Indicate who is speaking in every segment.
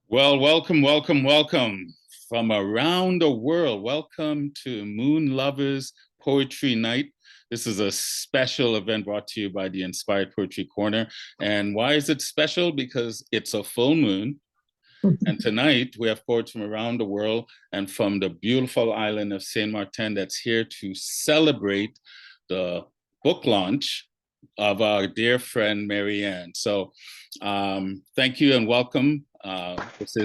Speaker 1: Well, welcome, welcome, welcome from around the world. Welcome to Moon Lovers Poetry Night. This is a special event brought to you by the Inspired Poetry Corner. And why is it special? Because it's a full moon. And tonight we have poets from around the world and from the beautiful island of Sint Maarten that's here to celebrate the book launch of our dear friend Marianne. So thank you and welcome. This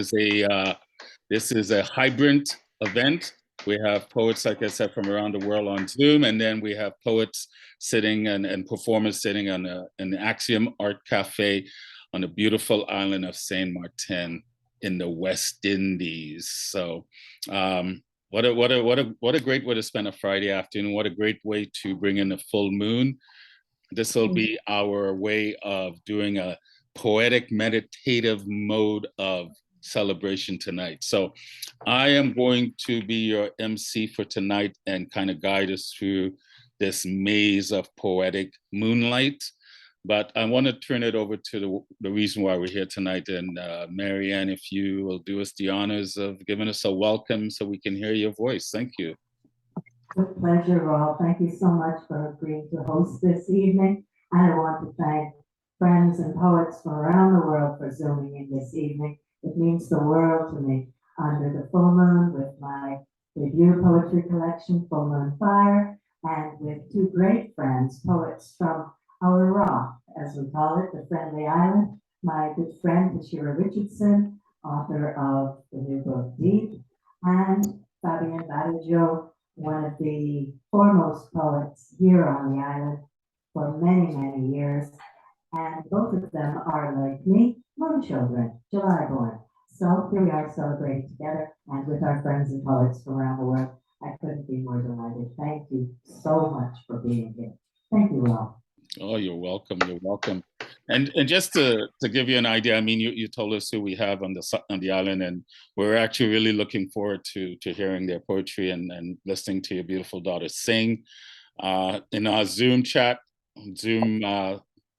Speaker 1: is a hybrid event. We have poets, like I said, from around the world on Zoom, and then we have poets sitting and performers sitting on an Axiom Art Cafe on the beautiful island of Saint Martin in the West Indies. So what a great way to spend a Friday afternoon. What a great way to bring in the full moon. This will be our way of doing a poetic meditative mode of celebration tonight. So I am going to be your MC for tonight and kind of guide us through this maze of poetic moonlight. But I want to turn it over to the reason why we're here tonight. And Marianne, if you will do us the honors of giving us a welcome so we can hear your voice. Thank you.
Speaker 2: With pleasure, Rawle. Thank you so much for agreeing to host this evening. And I want to thank friends and poets from around the world for zooming in this evening. It means the world to me. Under the full moon with my debut poetry collection, Full Moon Fire, and with two great friends, poets from our rock, as we call it, the Friendly Island, my good friend Tashira Richardson, author of the new book Deep, and Fabian Badajo, one of the foremost poets here on the island for many, many years. And both of them are, like me, moon children, July born. So here we are celebrating together and with our friends and poets from around the world. I couldn't be more delighted. Thank you so much for being here. Thank you, Rawle.
Speaker 1: Oh, you're welcome. You're welcome. And just to give you an idea, I mean, you told us who we have on the island, and we're actually really looking forward to hearing their poetry and listening to your beautiful daughter sing. In our Zoom chat, Zoom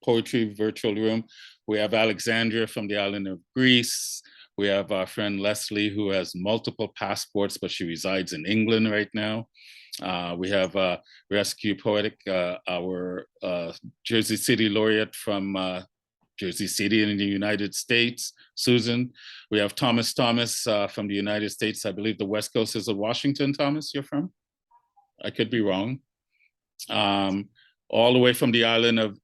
Speaker 1: poetry virtual room, we have Alexandra from the island of Greece. We have our friend Lesley, who has multiple passports, but she resides in England right now. We have Rescue Poetic, our Jersey City laureate from Jersey City in the United States, Susan. We have Thomas from the United States. I believe the West Coast is of Washington, Thomas, you're from? I could be wrong. All the way from the island of,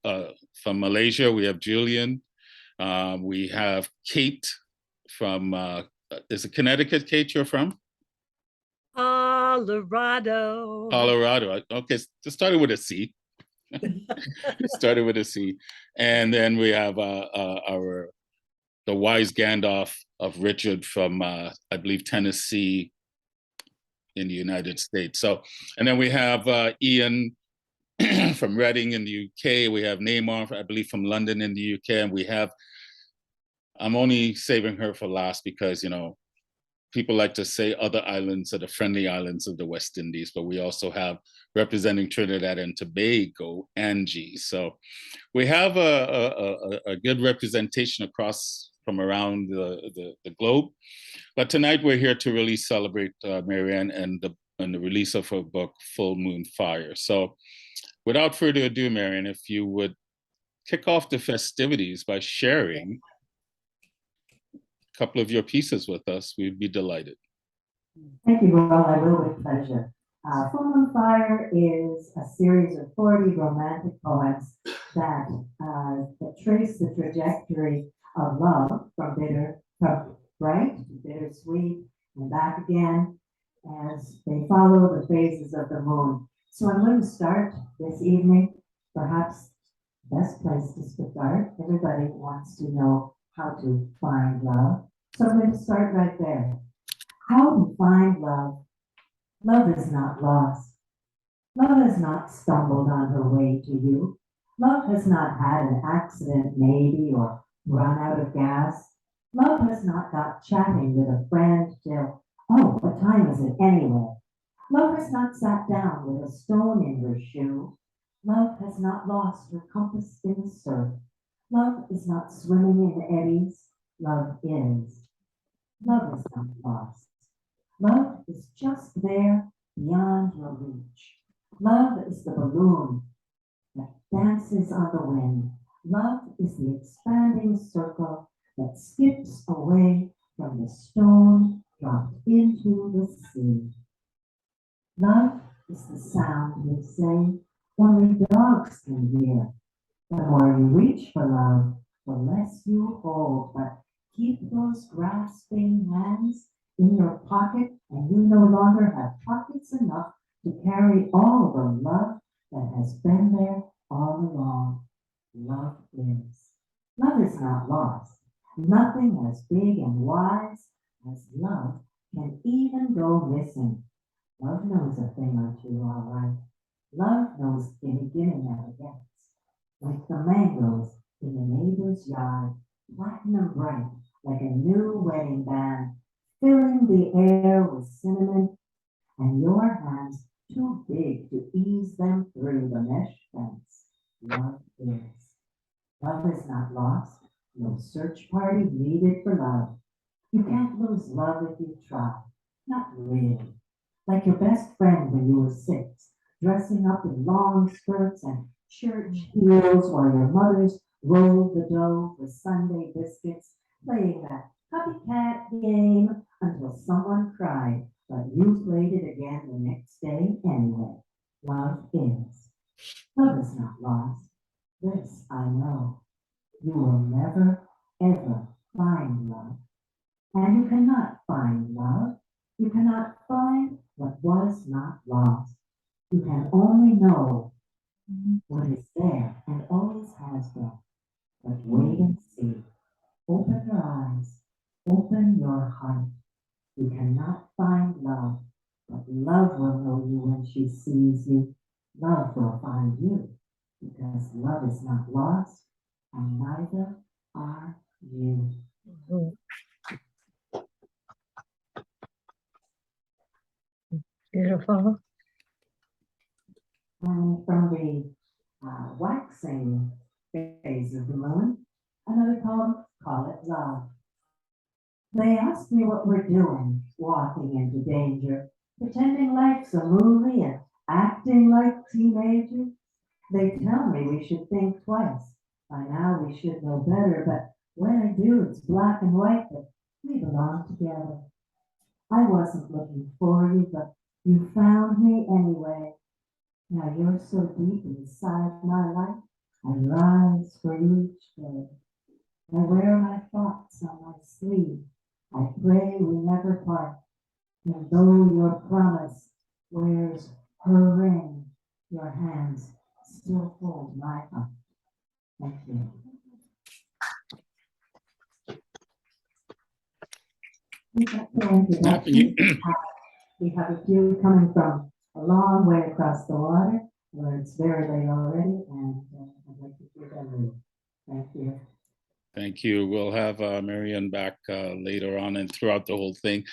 Speaker 1: from Malaysia, we have Julian. We have Kate from, is it Connecticut, Kate, you're from?
Speaker 3: Colorado.
Speaker 1: Colorado. Okay, it started with a C. It started with a C. And then we have the wise Gandalf of Richard from, I believe, Tennessee in the United States. So, and then we have Ian from Reading in the UK. We have Nayma, I believe, from London in the UK. And we have, I'm only saving her for last because, you know, people like to say other islands are the friendly islands of the West Indies, but we also have representing Trinidad and Tobago, Angie. So we have a good representation across from around the globe. But tonight we're here to really celebrate Marianne and the release of her book, Full Moon Fire. So without further ado, Marianne, if you would kick off the festivities by sharing couple of your pieces with us, we'd be delighted.
Speaker 2: Thank you, Rawle. I will with pleasure. Full Moon Fire is a series of 40 romantic poems that trace the trajectory of love from bright to bittersweet and back again as they follow the phases of the moon. So I'm going to start this evening, perhaps the best place to start. Everybody wants to know how to find love. So I'm going to start right there. How to find love. Love is not lost. Love has not stumbled on her way to you. Love has not had an accident maybe or run out of gas. Love has not got chatting with a friend till, oh, what time is it anyway? Love has not sat down with a stone in her shoe. Love has not lost her compass in the surf. Love is not swimming in eddies. Love is. Love is not lost. Love is just there beyond your reach. Love is the balloon that dances on the wind. Love is the expanding circle that skips away from the stone dropped into the sea. Love is the sound we say only dogs can hear. The more you reach for love, the less you hold, but keep those grasping hands in your pocket and you no longer have pockets enough to carry all the love that has been there all along. Love is. Love is not lost. Nothing as big and wise as love can even go missing. Love knows a thing or two, all right. Love knows the beginning and the end. Like the mangoes in the neighbor's yard, platinum bright, like a new wedding band, filling the air with cinnamon, and your hands too big to ease them through the mesh fence. Love is. Love is not lost. No search party needed for love. You can't lose love if you try. Not really. Like your best friend when you were 6, dressing up in long skirts and church heels while your mothers rolled the dough for Sunday biscuits, playing that copycat game until someone cried, but you played it again the next day anyway. Love is. Love is not lost. This I know. You will never, ever find love. And you cannot find love. You cannot find what was not lost. You can only know what is there and always has been. But wait and see. Open your eyes. Open your heart. You cannot find love, but love will know you when she sees you. Love will find you, because love is not lost, and neither are you.
Speaker 3: Beautiful.
Speaker 2: And from the waxing phase of the moon, another poem, Call It Love. They ask me what we're doing, walking into danger, pretending life's a movie and acting like teenagers. They tell me we should think twice. By now we should know better, but when I do, it's black and white that we belong together. I wasn't looking for you, but you found me anyway. Now you're so deep inside my life, I rise for you each day. I wear my thoughts on my sleeve. I pray we never part. And though your promise wears her ring, your hands still hold my heart. Thank you. We have a few coming from a long way across the water, where it's very late already, and I'd like to hear them read. Thank you.
Speaker 1: Thank you. We'll have Marianne back later on and throughout the whole thing.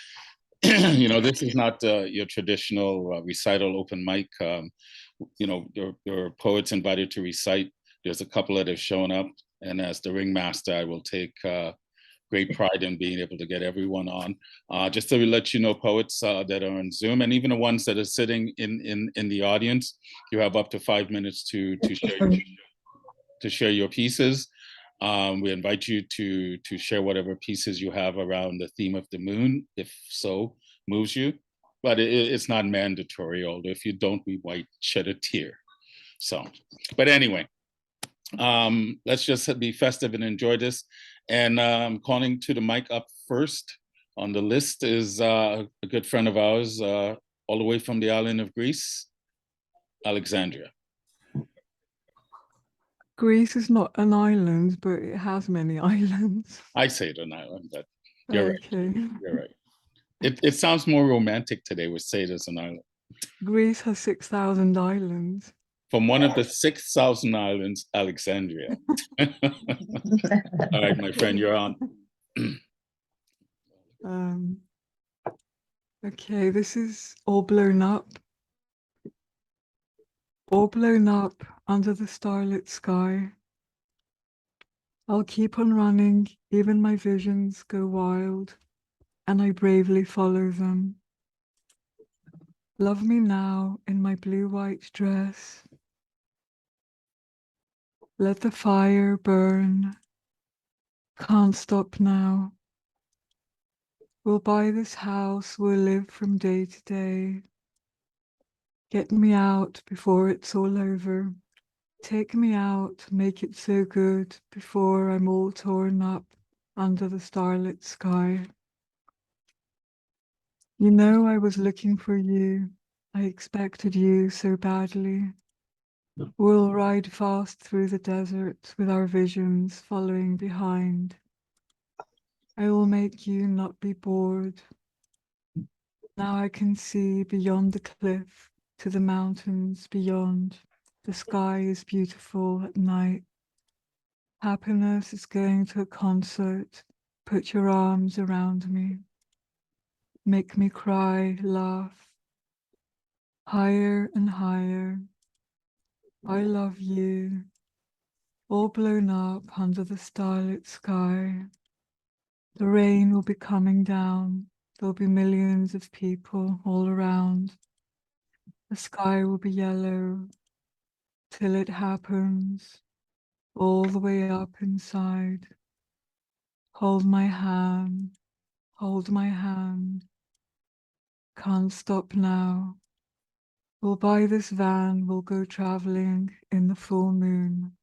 Speaker 1: You know, this is not your traditional recital open mic. You know, there are poets invited to recite. There's a couple that have shown up, and as the ringmaster, I will take great pride in being able to get everyone on. Just to let you know, poets that are on Zoom, and even the ones that are sitting in the audience, you have up to 5 minutes to share your pieces. We invite you to share whatever pieces you have around the theme of the moon, if so moves you. But it's not mandatory, although if you don't, we might shed a tear. So, but anyway, let's just be festive and enjoy this. And calling to the mic up first on the list is a good friend of ours, all the way from the island of Greece, Alexandra.
Speaker 4: Greece is not an island, but it has many islands.
Speaker 1: I say it an island, but you're
Speaker 4: Okay.
Speaker 1: right. You're right. It sounds more romantic today. We say it as an island.
Speaker 4: Greece has 6,000 islands.
Speaker 1: From one of the 6,000 islands, Alexandria. All right, my friend, you're on.
Speaker 4: Okay, this is All Blown Up. All blown up under the starlit sky. I'll keep on running, even my visions go wild. and I bravely follow them. Love me now in my blue-white dress. Let the fire burn. Can't stop now. We'll buy this house, we'll live from day to day. Get me out before it's all over. Take me out, make it so good before I'm all torn up under the starlit sky. You know I was looking for you. I expected you so badly. We'll ride fast through the desert with our visions following behind. I will make you not be bored. Now I can see beyond the cliff to the mountains beyond. The sky is beautiful at night. Happiness is going to a concert. Put your arms around me. Make me cry, laugh. Higher and higher. I love you. All blown up under the starlit sky. The rain will be coming down. There'll be millions of people all around. The sky will be yellow till it happens, all the way up inside. Hold my hand, hold my hand. Can't stop now. We'll buy this van, we'll go traveling in the full moon.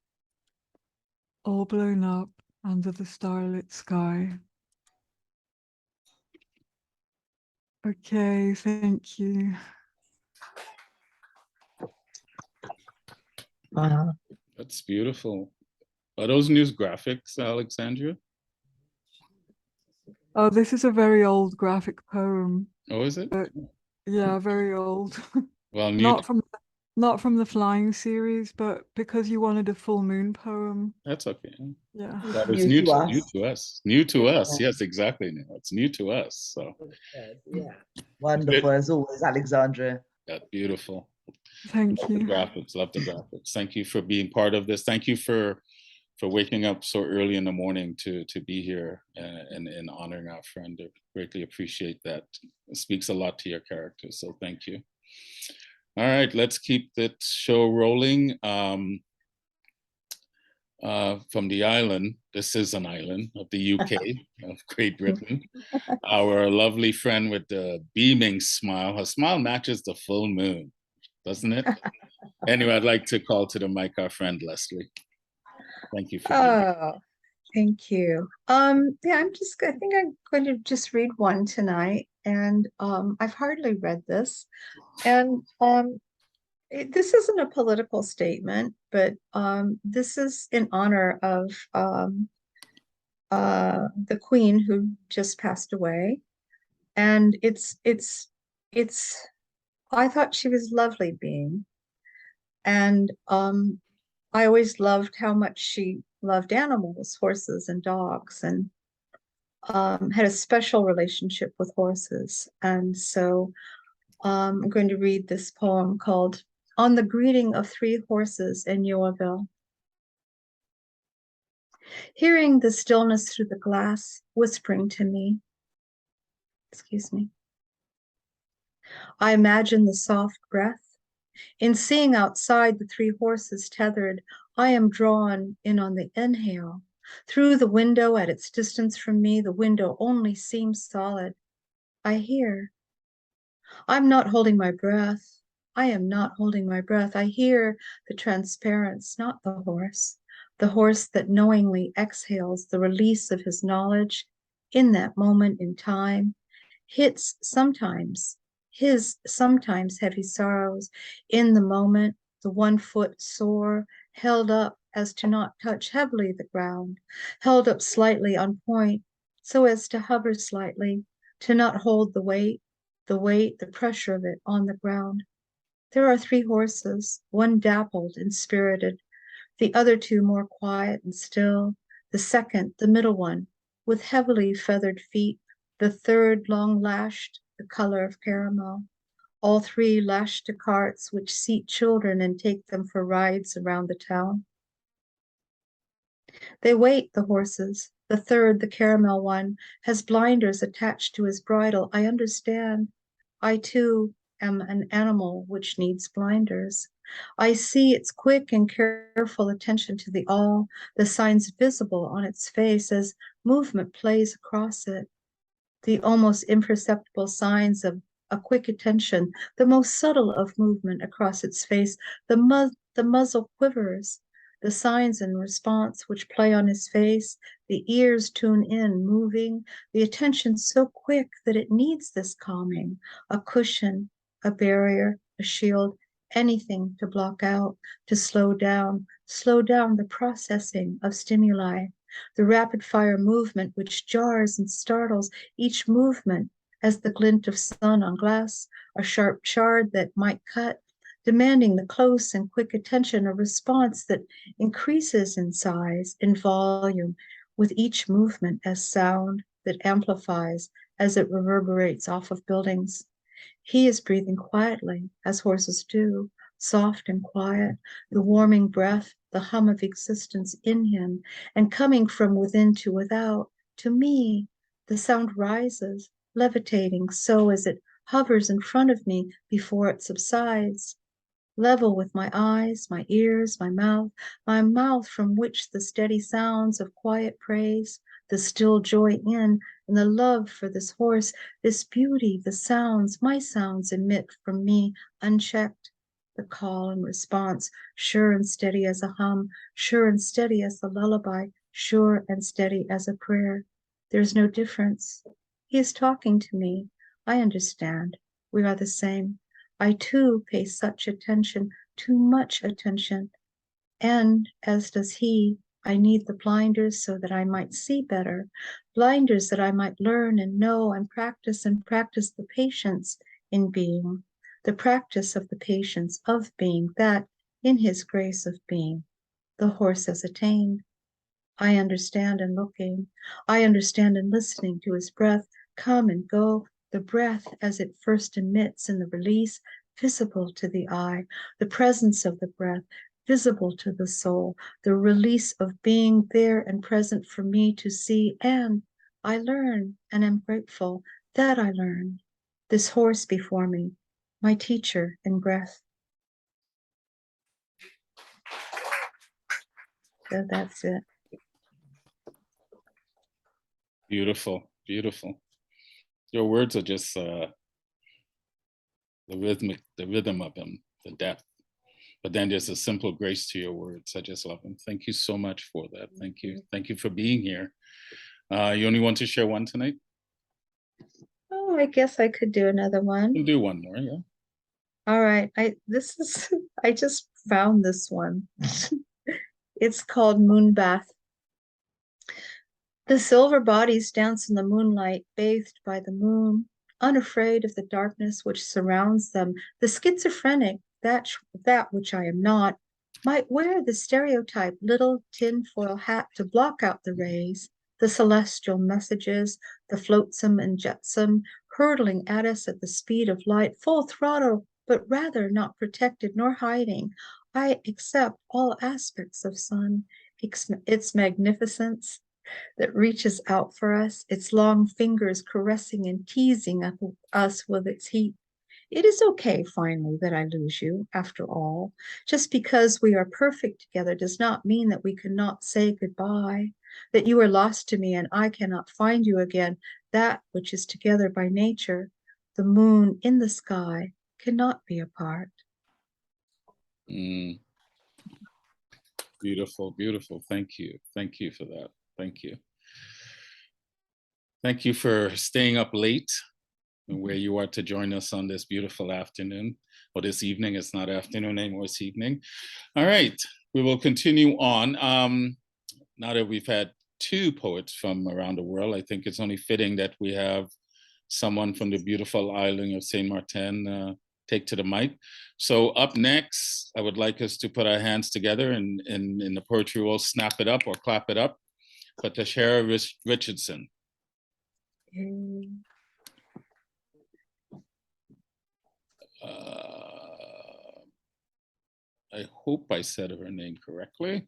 Speaker 4: All blown up under the starlit sky. Okay, thank you.
Speaker 3: Wow.
Speaker 1: That's beautiful. Are those news graphics, Alexandra?
Speaker 4: Oh, this is a very old graphic poem.
Speaker 1: Oh, is it?
Speaker 4: Yeah, very old.
Speaker 1: Well,
Speaker 4: Not from the Flying series, but because you wanted a full moon poem.
Speaker 1: that's okay.
Speaker 4: Yeah.
Speaker 1: That was
Speaker 3: New
Speaker 1: new
Speaker 3: to
Speaker 1: to,
Speaker 3: us.
Speaker 1: new to us. New to us.
Speaker 3: Yeah.
Speaker 1: Yes, exactly. It's new to us. So
Speaker 3: Yeah. Wonderful as always, Alexandra.
Speaker 1: yeah, beautiful.
Speaker 4: Thank
Speaker 1: Love the
Speaker 4: you.
Speaker 1: graphics. Love the graphics. Thank you for being part of this. Thank you for waking up so early in the morning to be here and honoring our friend. I greatly appreciate that. It speaks a lot to your character. So thank you. All right, let's keep the show rolling. From the island, this is an island of the UK, of Great Britain. Our lovely friend with the beaming smile. Her smile matches the full moon, doesn't it? Anyway, I'd like to call to the mic our friend Lesley. Thank you for being here.
Speaker 5: Oh, thank you. Yeah, I think I'm going to just read one tonight, and I've hardly read this, and this isn't a political statement, but this is in honor of the Queen who just passed away, and it's I thought she was a lovely being, and I always loved how much she loved animals, horses and dogs, and had a special relationship with horses. And so I'm going to read this poem called On the Greeting of Three Horses in Yoaville. Hearing the stillness through the glass, whispering to me, excuse me, I imagine the soft breath. In seeing outside the three horses tethered, I am drawn in on the inhale. Through the window at its distance from me, the window only seems solid. I hear. I'm not holding my breath. I am not holding my breath. I hear the transparence, not the horse that knowingly exhales the release of his knowledge in that moment in time, hits sometimes his sometimes heavy sorrows in the moment, the 1 foot sore, held up as to not touch heavily the ground, held up slightly on point, so as to hover slightly, to not hold the weight, the pressure of it on the ground. There are 3 horses, one dappled and spirited, the other 2 more quiet and still, the second, the middle one, with heavily feathered feet, the third long lashed, the color of caramel. All 3 lashed to carts which seat children and take them for rides around the town. They wait, the horses, The third, the caramel one, has blinders attached to his bridle. I understand. I too am an animal which needs blinders. I see its quick and careful attention to the all, the signs visible on its face as movement plays across it, the almost imperceptible signs of a quick attention, the most subtle of movement across its face. The muzzle quivers, the signs and response which play on his face, the ears tune in, moving, the attention so quick that it needs this calming, a cushion, a barrier, a shield, anything to block out, to slow down the processing of stimuli, the rapid fire movement which jars and startles, each movement as the glint of sun on glass, a sharp shard that might cut, demanding the close and quick attention, a response that increases in size, in volume, with each movement as sound that amplifies as it reverberates off of buildings. He is breathing quietly, as horses do, soft and quiet, the warming breath, the hum of existence in him, and coming from within to without. To me, the sound rises, levitating so as it hovers in front of me before it subsides, level with my eyes, my ears, my mouth from which the steady sounds of quiet praise, the still joy in, and the love for this horse, this beauty, the sounds, my sounds emit from me unchecked, the call and response, sure and steady as a hum, sure and steady as the lullaby, sure and steady as a prayer. There's no difference. He is talking to me. I understand. We are the same. I too pay such attention, too much attention. And as does he, I need the blinders so that I might see better, blinders that I might learn and know and practice the patience in being, the practice of the patience of being, that in his grace of being, the horse has attained. I understand in looking, I understand in listening to his breath come and go, the breath as it first emits in the release, visible to the eye, the presence of the breath, visible to the soul, the release of being there and present for me to see, and I learn and am grateful that I learned. This horse before me, my teacher in breath. So that's it.
Speaker 1: Beautiful, beautiful. Your words are just the rhythm of them, the depth. But then there's a simple grace to your words. I just love them. Thank you so much for that. Thank you. Thank you for being here. You only want to share one tonight?
Speaker 5: Oh, I guess I could do another one.
Speaker 1: We'll do one more, yeah.
Speaker 5: All right. I just found this one. It's called Moon Bath. The silver bodies dance in the moonlight, bathed by the moon, unafraid of the darkness which surrounds them. The schizophrenic, that which I am not, might wear the stereotype little tinfoil hat to block out the rays, the celestial messages, the flotsam and jetsam, hurtling at us at the speed of light, full throttle, but rather not protected nor hiding. I accept all aspects of sun, its magnificence that reaches out for us, its long fingers caressing and teasing us with its heat. It is okay, finally, that I lose you, after all. Just because we are perfect together does not mean that we cannot say goodbye, that you are lost to me and I cannot find you again. That which is together by nature, the moon in the sky, cannot be apart.
Speaker 1: Beautiful, beautiful. Thank you. Thank you for that. Thank you. Thank you for staying up late and where you are to join us on this beautiful afternoon, or this evening. It's not afternoon anymore, it's evening. All right, we will continue on. Now that we've had two poets from around the world, I think it's only fitting that we have someone from the beautiful island of Sint Maarten take to the mic. So up next, I would like us to put our hands together and in the poetry world, snap it up or clap it up for Tashira Richardson. I hope I said her name correctly.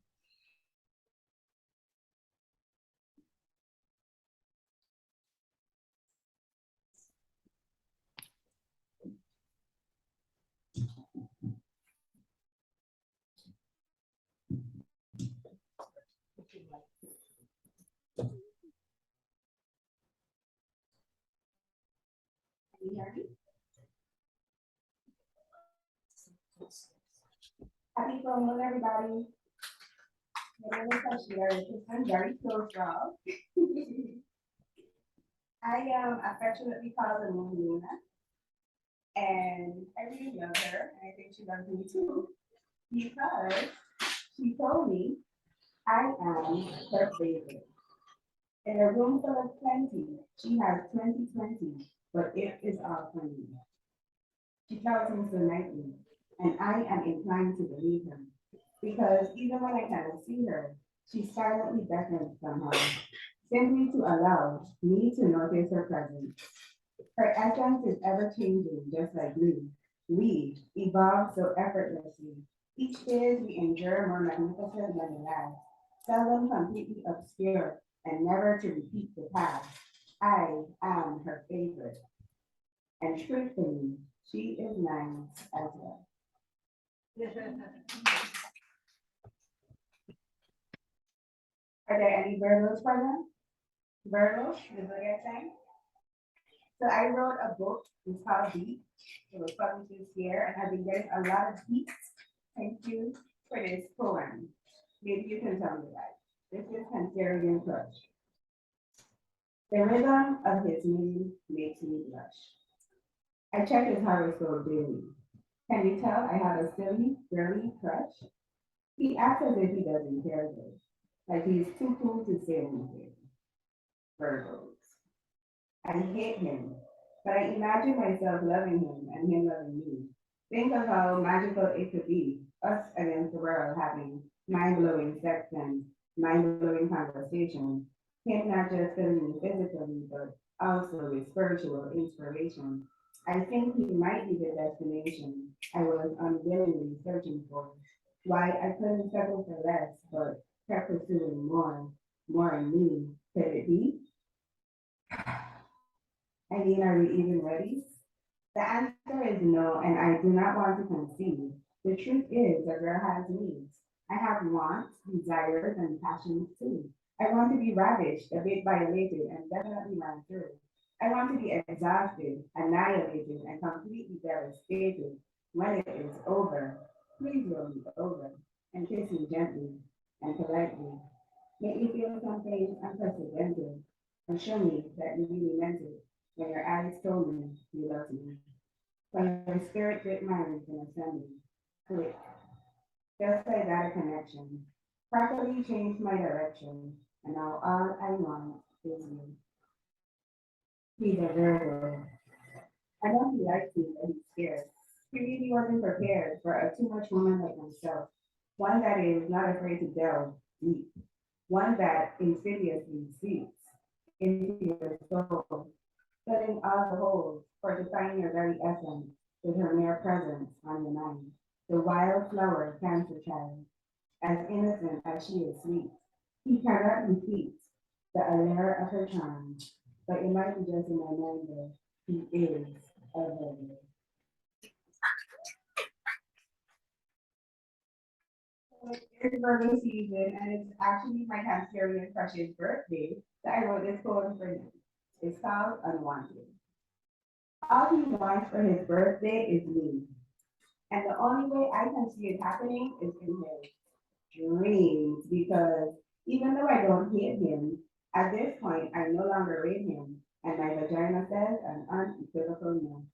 Speaker 6: Can you hear me? Happy full moon, everybody. My name is Tashira. I'm very close, y'all. I am affectionately called the Moon Luna, and I really love her, and I think she loves me too, because she told me I am her favorite. In a room full of plenty, she has 20/20, but it is all for me. She tells me so nightly, and I am inclined to believe her, because even when I cannot see her, she silently beckons somehow, simply to allow me to notice her presence. Her essence is ever changing, just like me. We evolve so effortlessly. Each day we endure more magnificent than the last, seldom completely obscure, and never to repeat the past. I am her favorite. And truthfully, she is mine as well. Are there any Virgos present? Virgos, is what you're saying? So I wrote a book, it's called Beat. It was published this year, and I've been getting a lot of beats. Thank you for this poem. Maybe you can tell me why. This is Cancerian Crush. The rhythm of his name makes me blush. I check his horoscope daily. Can you tell I have a silly, girly crush? He acts as if he doesn't care though, like he's too cool to say anything. Virgos. I hate him, but I imagine myself loving him and him loving me. Think of how magical it could be, us against the world having mind-blowing sex and mind-blowing conversations. Him not just filling me physically, but also with spiritual inspiration. I think he might be the destination I was unwillingly searching for. Why I couldn't settle for less, but kept pursuing more in me. Could it be? I mean, are we even ready? The answer is no, and I do not want to concede. The truth is, a girl has needs. I have wants, desires, and passions too. I want to be ravished, a bit violated, and definitely run through. I want to be exhausted, annihilated, and completely devastated when it is over. Please roll me over and kiss me gently and politely. Make me feel something unprecedented and show me that you really meant it when your eyes told me you loved me. When your spirit gripped mine in assembly. Click. Just like that, a connection. Properly changed my direction, and now all I want is you. He's a Virgo. I know he likes me, but he's scared. He really wasn't prepared for a too much woman like myself. One that is not afraid to delve deep. One that insidiously seeps into your soul, filling all the holes, fortifying your very essence with her mere presence on your mind. The wild flower cancer child, as innocent as she is sweet. He cannot defeat the allure of her charm, but it might be just in my mind that he is a Virgo. It's Virgo season, and it's actually my Cancerian crush's birthday that I wrote this poem for him. It's called Unwanted. All he wants for his birthday is me. And the only way I can see it happening is in his dreams, because even though I don't hate him, at this point, I no longer rate him, and my vagina says an unequivocal no.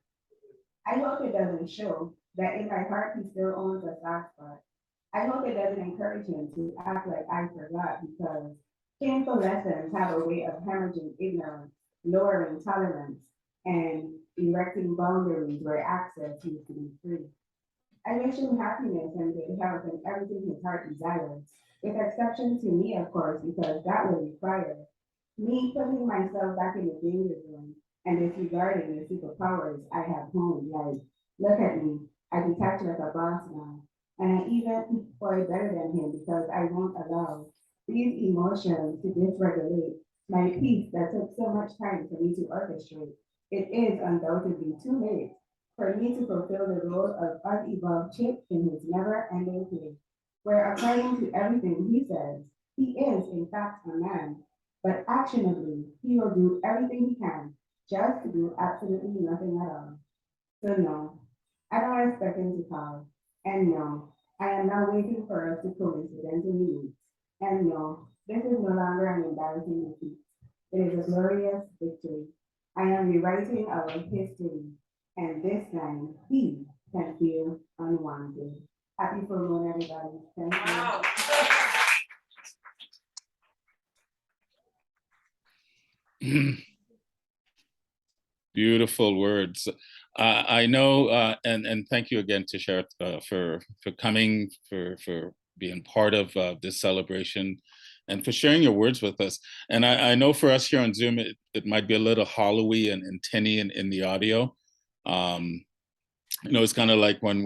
Speaker 6: I hope it doesn't show that in my heart he still owns a soft spot. I hope it doesn't encourage him to act like I forgot, because painful lessons have a way of hemorrhaging ignorance, lowering tolerance, and erecting boundaries where access used to be free. I wish him happiness and good health and everything his heart desires, with exception to me, of course, because that will require me putting myself back in the danger zone and disregarding the superpowers I have honed. Like, look at me, I detach like a boss now, and I even boy better than him because I won't allow these emotions to dysregulate my peace that took so much time for me to orchestrate. It is undoubtedly too late for me to fulfill the role of unevolved chip in his never-ending play, where according to everything he says, he is in fact a man, but actionably, he will do everything he can just to do absolutely nothing at all. So no, I don't expect him to call. And no, I am not waiting for us to coincidentally meet. And no, this is no longer an embarrassing defeat. It is a glorious victory. I am rewriting our history, and this time he can feel unwanted. Happy full moon, everybody. Thank you.
Speaker 1: Beautiful words. I know, and thank you again, Tashira, for coming, for being part of this celebration, and for sharing your words with us. And I know for us here on Zoom, it might be a little hollowy and tinny in the audio. You know, it's kind of like when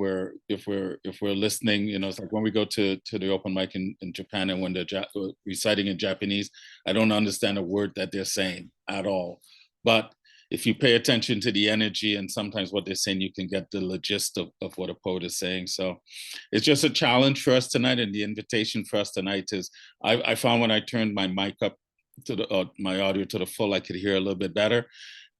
Speaker 1: if we're listening, you know, it's like when we go to the open mic in Japan, and when they're reciting in Japanese, I don't understand a word that they're saying at all. But if you pay attention to the energy and sometimes what they're saying, you can get the gist of what a poet is saying. So it's just a challenge for us tonight. And the invitation for us tonight is, I found when I turned my mic up to my audio to the full, I could hear a little bit better.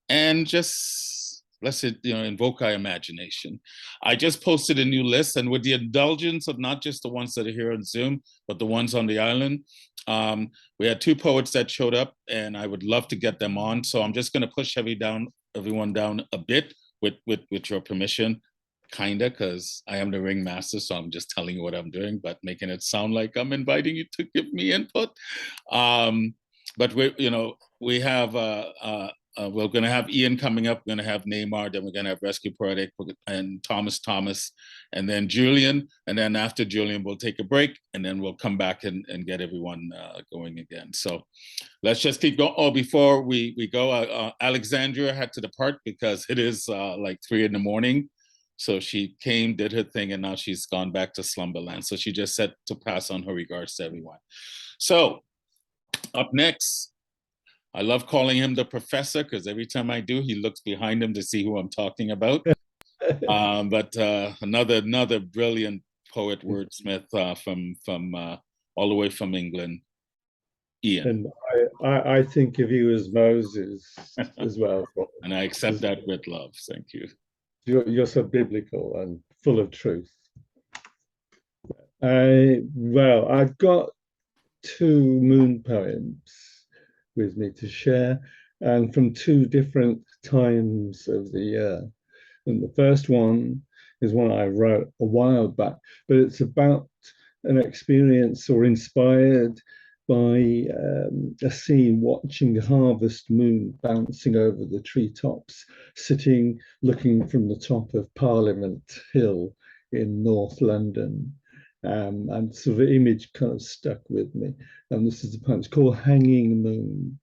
Speaker 1: And just, let's say, you know, invoke our imagination. I just posted a new list, and with the indulgence of not just the ones that are here on Zoom, but the ones on the island. We had 2 poets that showed up, and I would love to get them on. So I'm just going to push everyone down a bit with your permission, kinda, because I am the ringmaster, so I'm just telling you what I'm doing, but making it sound like I'm inviting you to give me input. But we have we're going to have Ian coming up. We're going to have Nayma, then we're going to have Rescue Poetic and Thomas, and then Julian. And then after Julian, we'll take a break, and then we'll come back and get everyone going again. So let's just keep going. Oh, before we go, Alexandra had to depart because it is like 3 a.m. So she came, did her thing, and now she's gone back to Slumberland. So she just said to pass on her regards to everyone. So up next, I love calling him the professor because every time I do, he looks behind him to see who I'm talking about. But another brilliant poet, wordsmith from all the way from England, Ian.
Speaker 7: And I think of you as Moses as well.
Speaker 1: And I accept that with love. Thank you.
Speaker 7: You're so biblical and full of truth. Well, I've got 2 moon poems with me to share, and from 2 different times of the year. And the first one is one I wrote a while back, but it's about an experience or inspired by a scene watching the harvest moon bouncing over the treetops, sitting looking from the top of Parliament Hill in North London. And so the image kind of stuck with me. And this is the poem. It's called Hanging Moon.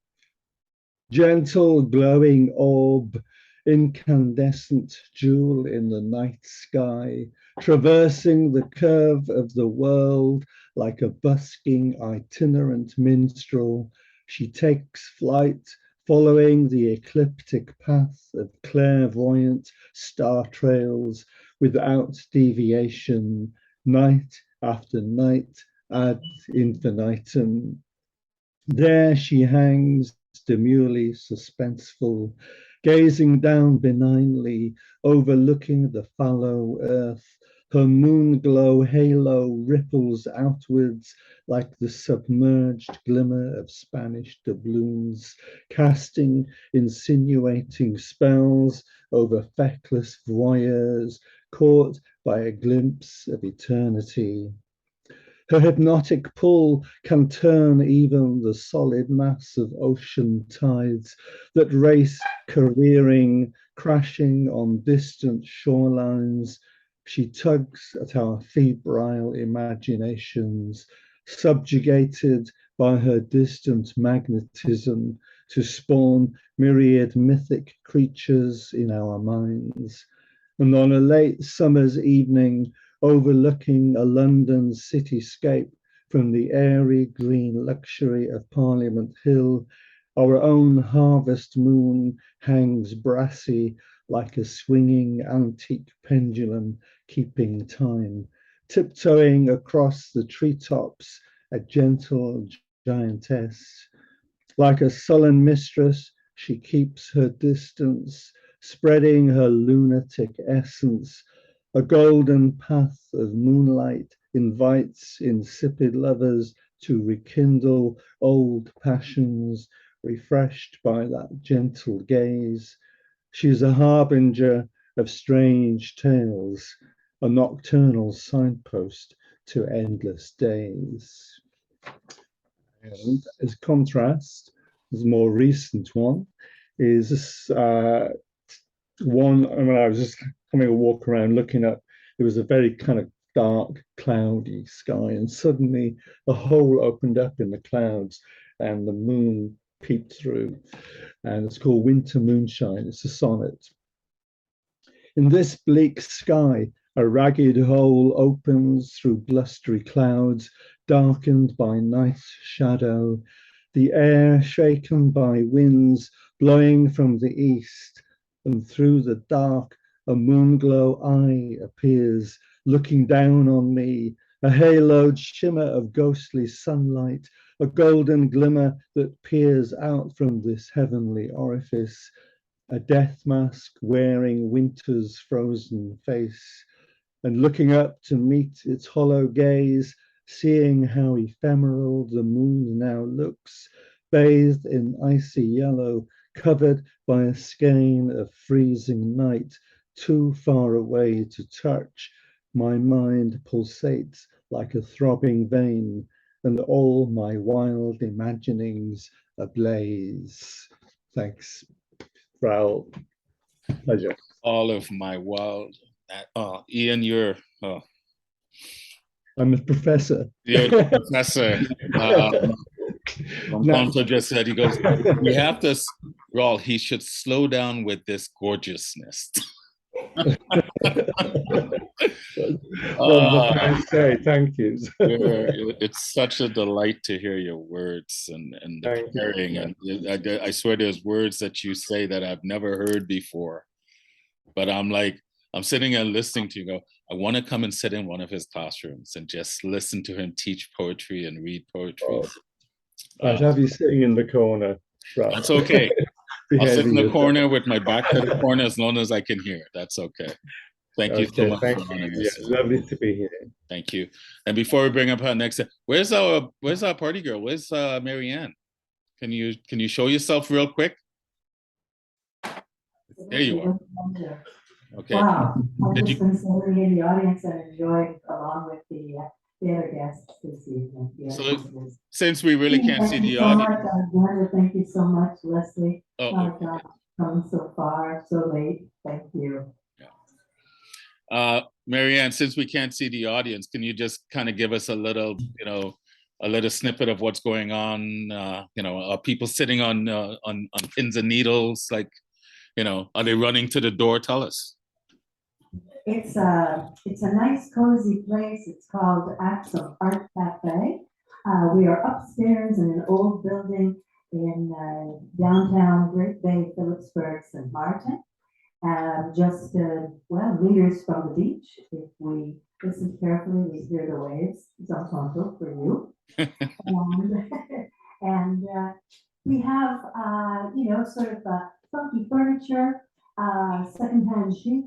Speaker 7: Gentle glowing orb, incandescent jewel in the night sky, traversing the curve of the world like a busking itinerant minstrel, she takes flight, following the ecliptic path of clairvoyant star trails without deviation, night after night ad infinitum. There she hangs, demurely suspenseful, gazing down benignly, overlooking the fallow earth. Her moon glow halo ripples outwards like the submerged glimmer of Spanish doubloons, casting insinuating spells over feckless voyeurs, caught by a glimpse of eternity. Her hypnotic pull can turn even the solid mass of ocean tides that race careering, crashing on distant shorelines. She tugs at our febrile imaginations, subjugated by her distant magnetism to spawn myriad mythic creatures in our minds. And on a late summer's evening, overlooking a London cityscape from the airy green luxury of Parliament Hill, our own harvest moon hangs brassy like a swinging antique pendulum keeping time, tiptoeing across the treetops, a gentle giantess. Like a sullen mistress, she keeps her distance, spreading her lunatic essence. A golden path of moonlight invites insipid lovers to rekindle old passions, refreshed by that gentle gaze. She is a harbinger of strange tales, a nocturnal signpost to endless days. And as contrast, the more recent one is one. I mean, I was just having a walk around looking up. It was a very kind of dark, cloudy sky, and suddenly a hole opened up in the clouds, and the moon peeped through. And it's called Winter Moonshine. It's a sonnet. In this bleak sky, a ragged hole opens through blustery clouds, darkened by night's shadow, the air shaken by winds blowing from the east, and through the dark a moonglow eye appears, looking down on me, a haloed shimmer of ghostly sunlight, a golden glimmer that peers out from this heavenly orifice, a death mask wearing winter's frozen face, and looking up to meet its hollow gaze, seeing how ephemeral the moon now looks, bathed in icy yellow, covered by a skein of freezing night, too far away to touch. My mind pulsates like a throbbing vein, and all my wild imaginings ablaze. Thanks, Rawle. Pleasure.
Speaker 1: All of my wild. Ian, you're
Speaker 7: I'm a professor.
Speaker 1: You're the professor. Toronto just said, he goes, we have to, Rawle, he should slow down with this gorgeousness.
Speaker 7: Say thank you.
Speaker 1: It's such a delight to hear your words and the caring. And I swear there's words that you say that I've never heard before. But I'm sitting and listening to you go, I want to come and sit in one of his classrooms and just listen to him teach poetry and read poetry.
Speaker 7: Oh, I'd have you sitting in the corner. Right.
Speaker 1: That's okay. I'll sit in the corner with my back to the corner as long as I can hear. That's okay. Thank you so much for joining us.
Speaker 7: Yeah, lovely to be here.
Speaker 1: Thank you. And before we bring up our next, where's our party girl? Where's Marianne? Can you show yourself real quick? There you are. Okay.
Speaker 2: Wow, I've just been sitting in the audience and enjoyed along with the other guests this evening.
Speaker 1: So since we really can't see the audience.
Speaker 2: Thank you so much, Lesley. Oh, my God, coming so far, so late. Thank you.
Speaker 1: Yeah. Marianne, since we can't see the audience, can you just kind of give us a little, a little snippet of what's going on? Are people sitting on pins and needles? Like, are they running to the door? Tell us.
Speaker 2: It's a nice, cozy place. It's called Acts of Art Cafe. We are upstairs in an old building in downtown Great Bay, Phillipsburg, St. Martin. Just meters from the beach. If we listen carefully, we hear the waves. Toronto for you. and we have sort of funky furniture, secondhand chic.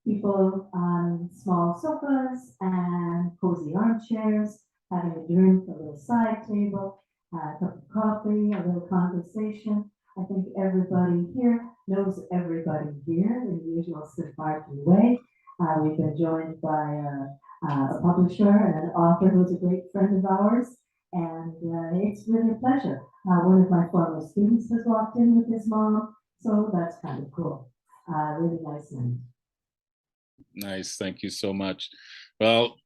Speaker 2: People on small sofas and cozy armchairs, having a drink, a little side table, a cup of coffee, a little conversation. I think everybody here knows everybody here in the usual Sint Maarten way. We've been joined by a publisher and an author who's a great friend of ours, and it's really a pleasure. One of my former students has walked in with his mom, so that's kind of cool. Really nice night.
Speaker 1: Nice, thank you so much. Well,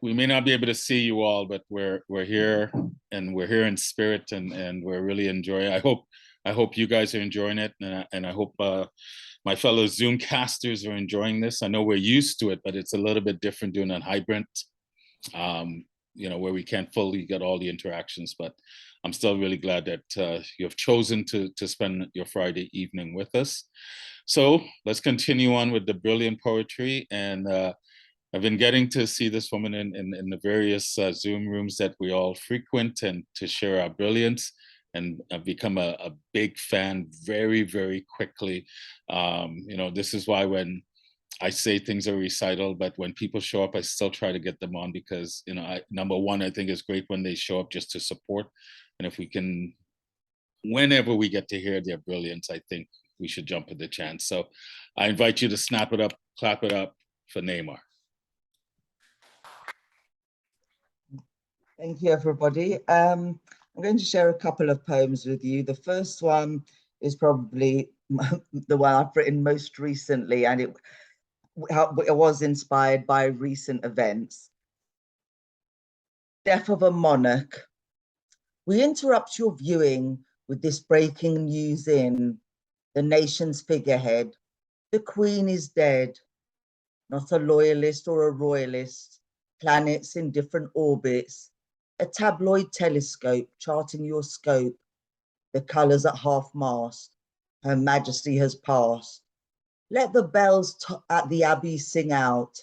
Speaker 1: we may not be able to see you all, but we're here, and we're here in spirit, and we're really enjoying. I hope you guys are enjoying it, and I hope my fellow Zoom casters are enjoying this. I know we're used to it, but it's a little bit different doing it hybrid, where we can't fully get all the interactions. But I'm still really glad that you have chosen to spend your Friday evening with us. So let's continue on with the brilliant poetry. And I've been getting to see this woman in the various Zoom rooms that we all frequent and to share our brilliance. and I've become a big fan very, very quickly. This is why when I say things are recital, but when people show up, I still try to get them on because, number one, I think it's great when they show up just to support. And if we can, whenever we get to hear their brilliance, I think we should jump at the chance. So I invite you to snap it up, clap it up for Nayma.
Speaker 3: Thank you, everybody. I'm going to share a couple of poems with you. The first one is probably the one I've written most recently, and it was inspired by recent events. Death of a monarch. We interrupt your viewing with this breaking news in the nation's figurehead. The Queen is dead, not a loyalist or a royalist, planets in different orbits, a tabloid telescope charting your scope, the colours at half-mast, Her Majesty has passed. Let the bells at the Abbey sing out,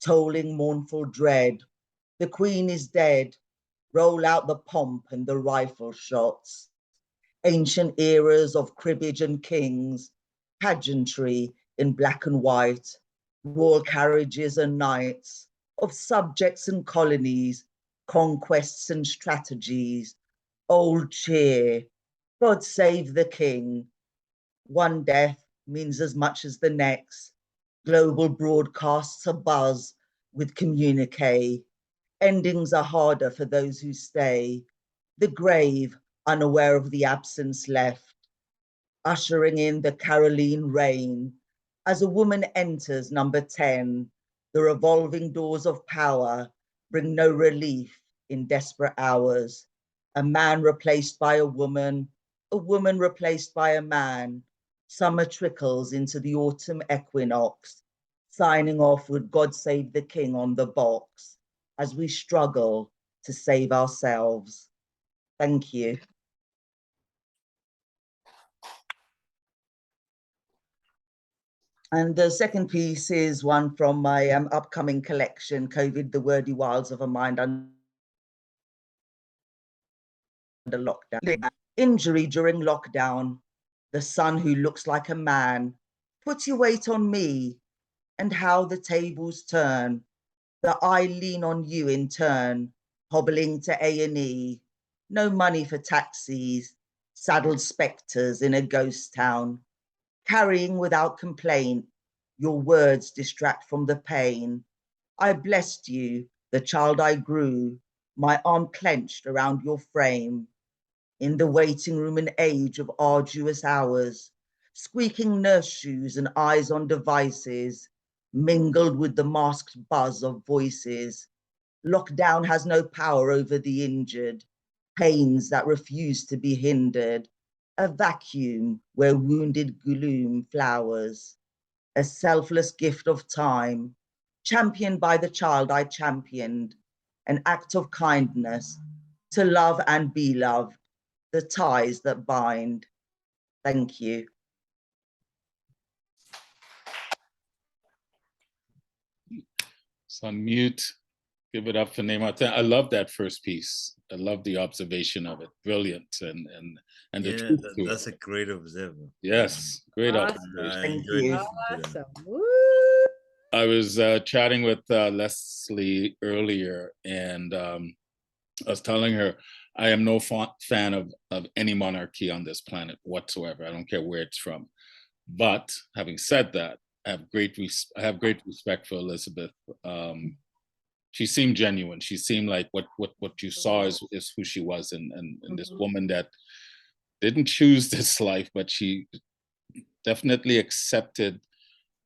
Speaker 3: tolling mournful dread. The Queen is dead, roll out the pomp and the rifle shots. Ancient eras of cribbage and kings, pageantry in black and white, royal carriages and knights, of subjects and colonies, conquests and strategies, old cheer, God save the king. One death means as much as the next. Global broadcasts are buzz with communique. Endings are harder for those who stay. The grave, unaware of the absence left, ushering in the Caroline reign. As a woman enters number 10, the revolving doors of power bring no relief in desperate hours. A man replaced by a woman replaced by a man. Summer trickles into the autumn equinox, signing off with God Save the King on the box as we struggle to save ourselves. Thank you. And the second piece is one from my upcoming collection, COVID, The Wordy Wilds of a Mind Under Lockdown. Injury during lockdown, the son who looks like a man, put your weight on me, and how the tables turn, that I lean on you in turn, hobbling to A&E, no money for taxis, saddled spectres in a ghost town, carrying without complaint, your words distract from the pain. I blessed you, the child I grew, my arm clenched around your frame. In the waiting room, an age of arduous hours, squeaking nurse shoes and eyes on devices, mingled with the masked buzz of voices. Lockdown has no power over the injured, pains that refuse to be hindered, a vacuum where wounded gloom flowers, a selfless gift of time, championed by the child I championed, an act of kindness, to love and be loved, the ties that bind. Thank you.
Speaker 1: So unmute, give it up for Nayma. I love that first piece. I love the observation of it. Brilliant. And the truth to
Speaker 8: that's
Speaker 1: it.
Speaker 8: a great observer.
Speaker 1: Yes, great
Speaker 9: Awesome.
Speaker 1: observation.
Speaker 8: I
Speaker 3: Thank
Speaker 8: enjoyed
Speaker 3: you.
Speaker 8: listening to that.
Speaker 9: Awesome. Woo!
Speaker 1: I was chatting with Lesley earlier, and I was telling her I am no fan of any monarchy on this planet whatsoever. I don't care where it's from. But having said that, I have great respect for Elizabeth. She seemed genuine. She seemed like what you saw is who she was, and this woman that didn't choose this life, but she definitely accepted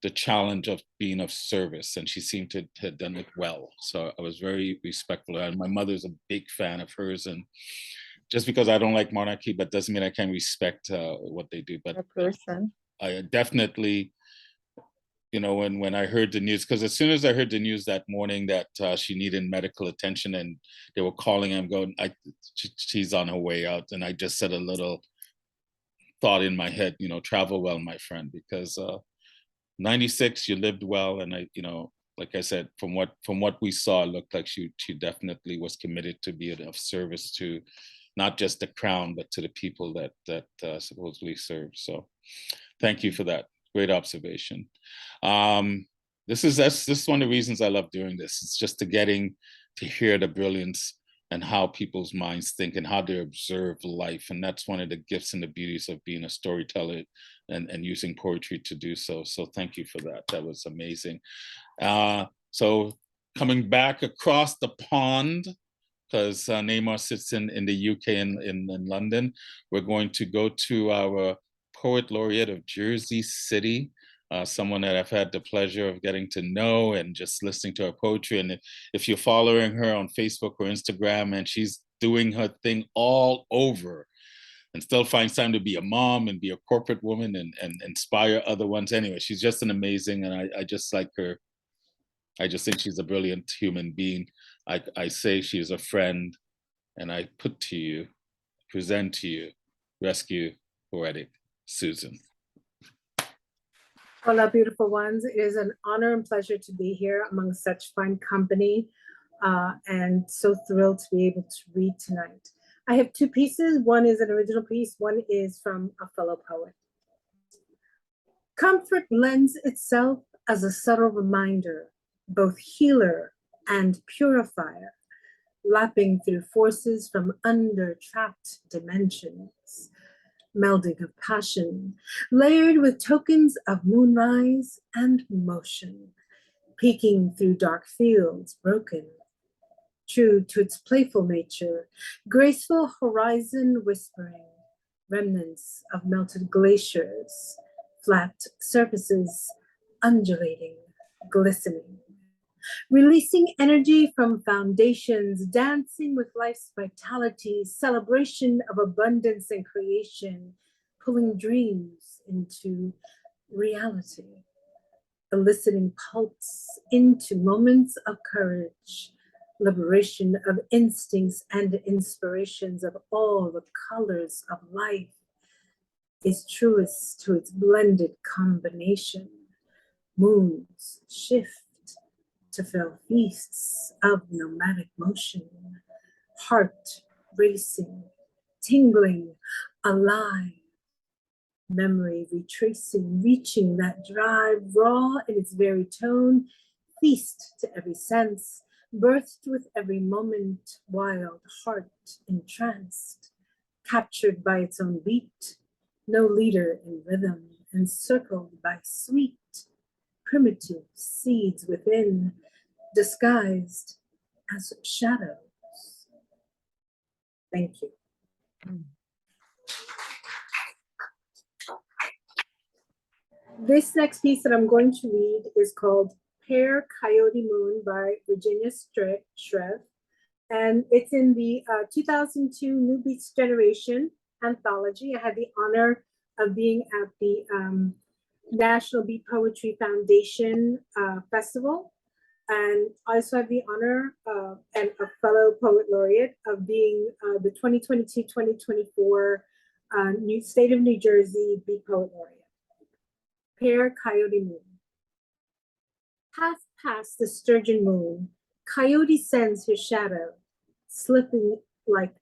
Speaker 1: the challenge of being of service, and she seemed to have done it well. So I was very respectful. And my mother's a big fan of hers, and just because I don't like monarchy, but doesn't mean I can respect what they do. But
Speaker 5: A person.
Speaker 1: I definitely, when I heard the news, because as soon as I heard the news that morning that she needed medical attention and they were calling, I'm going, she's on her way out. And I just said a little thought in my head, travel well, my friend, because 96, you lived well. And like I said, from what we saw, it looked like she definitely was committed to be of service to not just the crown, but to the people that supposedly serve. So thank you for that. Great observation. This is one of the reasons I love doing this. It's just getting to hear the brilliance and how people's minds think and how they observe life. And that's one of the gifts and the beauties of being a storyteller and using poetry to do so. So thank you for that. That was amazing. So coming back across the pond, because Nayma sits in the UK in London, we're going to go to our Poet Laureate of Jersey City, someone that I've had the pleasure of getting to know and just listening to her poetry. And if you're following her on Facebook or Instagram, and she's doing her thing all over and still finds time to be a mom and be a corporate woman and inspire other ones. Anyway, she's just an amazing, and I just like her. I just think she's a brilliant human being. I say she is a friend, and I present to you, Rescue Poetic, Susan.
Speaker 8: Hola, beautiful ones. It is an honor and pleasure to be here among such fine company, and so thrilled to be able to read tonight. I have two pieces. One is an original piece. One is from a fellow poet. Comfort lends itself as a subtle reminder, both healer and purifier, lapping through forces from under trapped dimensions. Melding of passion, layered with tokens of moonrise and motion, peeking through dark fields broken. True to its playful nature, graceful horizon whispering, remnants of melted glaciers, flat surfaces undulating, glistening. Releasing energy from foundations, dancing with life's vitality, celebration of abundance and creation, pulling dreams into reality, eliciting pulse into moments of courage, liberation of instincts and inspirations of all the colors of life is truest to its blended combination. Moons shift to fill feasts of nomadic motion, heart racing, tingling, alive, memory retracing, reaching that drive, raw in its very tone, feast to every sense, birthed with every moment, wild heart entranced, captured by its own beat, no leader in rhythm, encircled by sweet, primitive seeds within, disguised as shadows. Thank you. This next piece that I'm going to read is called Pear Coyote Moon by Virginia Shreve, and it's in the 2002 New Beats Generation anthology. I had the honor of being at the National Beat Poetry Foundation Festival, and I also have the honor and a fellow poet laureate of being the 2022-2024 New State of New Jersey Beat Poet Laureate. Pear Coyote Moon. Half past the sturgeon moon, Coyote sends his shadow, slipping like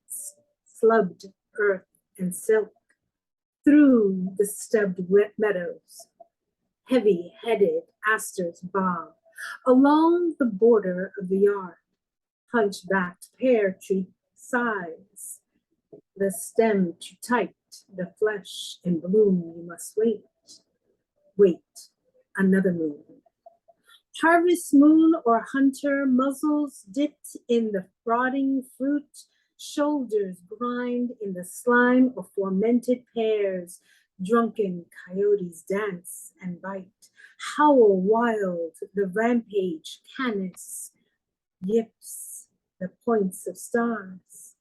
Speaker 8: slubbed earth and silk through the stubbed wet meadows. Heavy-headed asters bob along the border of the yard. Hunchbacked pear tree sighs, the stem too tight, the flesh in bloom. You must wait. Wait, another moon. Harvest moon or hunter, muzzles dipped in the frothing fruit, shoulders grind in the slime of fermented pears. Drunken coyotes dance and bite, howl wild, the rampage canis, yips, the points of stars.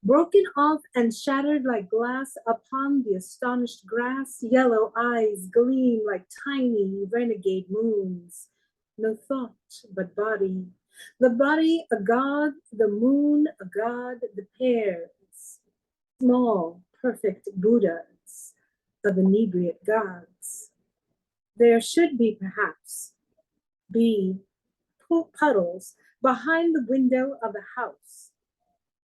Speaker 8: Broken off and shattered like glass upon the astonished grass, yellow eyes gleam like tiny renegade moons. No thought but body, the body a god, the moon a god, the pears, small, perfect Buddhas of inebriate gods. There should be perhaps be puddles behind the window of the house.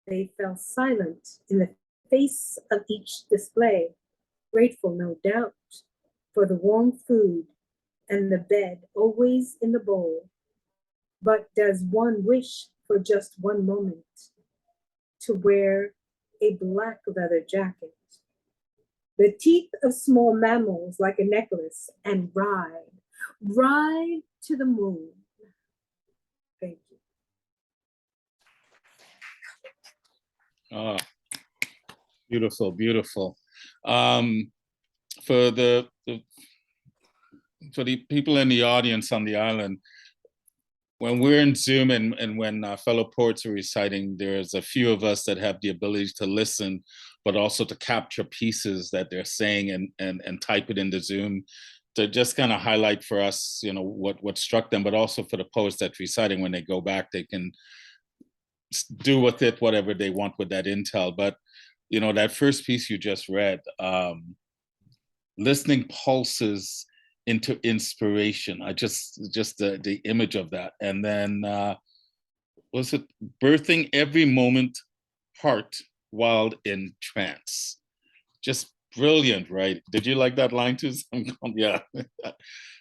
Speaker 8: They fell silent in the face of each display, grateful no doubt for the warm food and the bed always in the bowl. But does one wish for just one moment to wear a black leather jacket, the teeth of small mammals like a necklace, and ride to the moon? Thank you.
Speaker 1: Oh, beautiful, beautiful. For the people in the audience on the island, when we're in Zoom and when fellow poets are reciting, there's a few of us that have the ability to listen, but also to capture pieces that they're saying and type it into Zoom to just kind of highlight for us, you know, what struck them, but also for the poets that's reciting, when they go back, they can do with it whatever they want with that intel. But, you know, that first piece you just read, listening pulses into inspiration. I just the image of that. And then was it birthing every moment heart while in trance? Just brilliant, right? Did you like that line too? Yeah.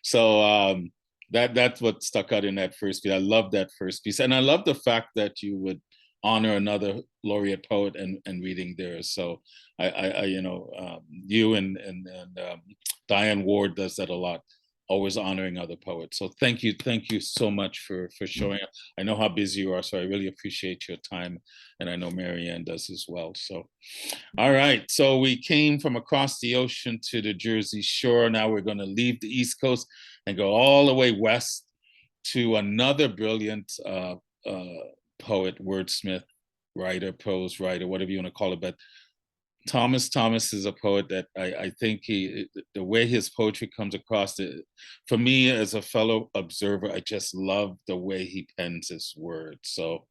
Speaker 1: So that's what stuck out in that first piece. I love that first piece. And I love the fact that you would honor another laureate poet and reading theirs. So I you know, you and Diane Ward does that a lot, always honoring other poets. So thank you so much for showing up. I know how busy you are, so I really appreciate your time, and I know Marianne does as well. So, all right, so we came from across the ocean to the Jersey Shore. Now we're going to leave the East Coast and go all the way west to another brilliant poet, wordsmith, writer, prose writer, whatever you want to call it. But Thomas is a poet that I think the way his poetry comes across, for me as a fellow observer, I just love the way he pens his words. So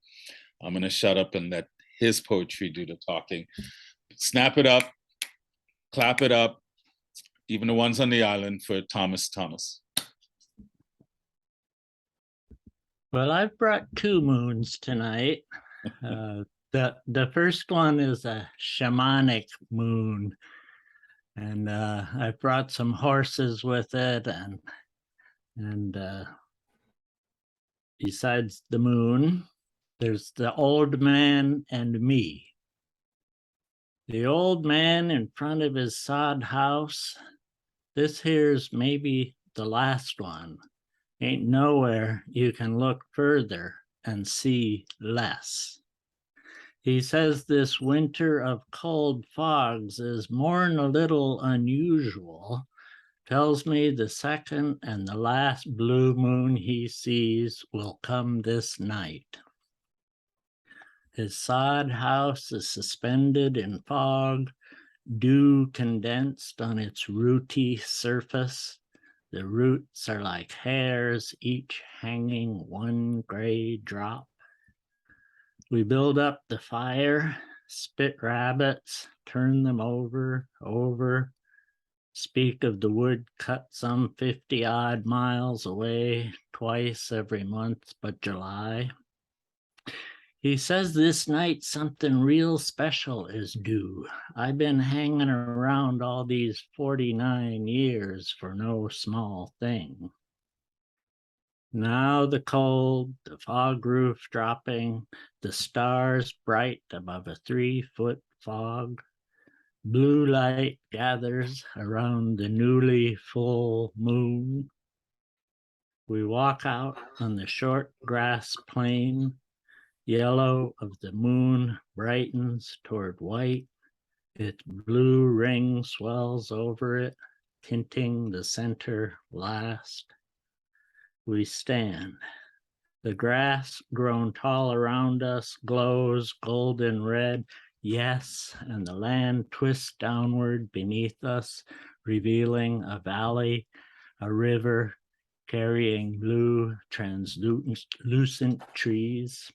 Speaker 1: I'm gonna shut up and let his poetry do the talking. Snap it up, clap it up, even the ones on the island for Thomas.
Speaker 9: Well, I've brought two moons tonight. The first one is a shamanic moon, and I brought some horses with it, and besides the moon, there's the old man and me. The old man in front of his sod house. This here's maybe the last one. Ain't nowhere you can look further and see less. He says this winter of cold fogs is more'n a little unusual. Tells me the second and the last blue moon he sees will come this night. His sod house is suspended in fog, dew condensed on its rooty surface. The roots are like hairs, each hanging one gray drop. We build up the fire, spit rabbits, turn them over, speak of the wood cut some 50-odd miles away, twice every month but July. He says this night something real special is due. I've been hanging around all these 49 years for no small thing. Now the cold, the fog roof dropping, the stars bright above a 3-foot fog. Blue light gathers around the newly full moon. We walk out on the short grass plain. Yellow of the moon brightens toward white. Its blue ring swells over it, tinting the center last. We stand. The grass grown tall around us glows golden red. Yes, and the land twists downward beneath us, revealing a valley, a river carrying blue translucent trees.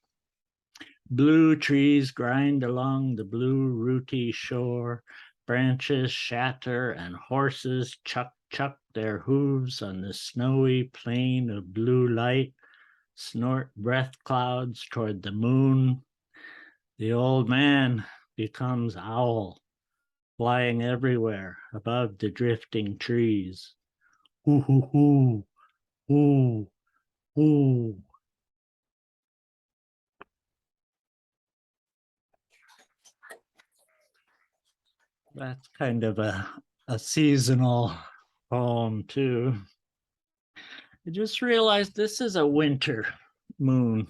Speaker 9: Blue trees grind along the blue rooty shore, branches shatter and horses chuck their hooves on the snowy plain of blue light, snort breath clouds toward the moon. The old man becomes owl, flying everywhere above the drifting trees. Hoo, hoo, hoo, hoo, hoo. That's kind of a seasonal poem too. I just realized this is a winter moon.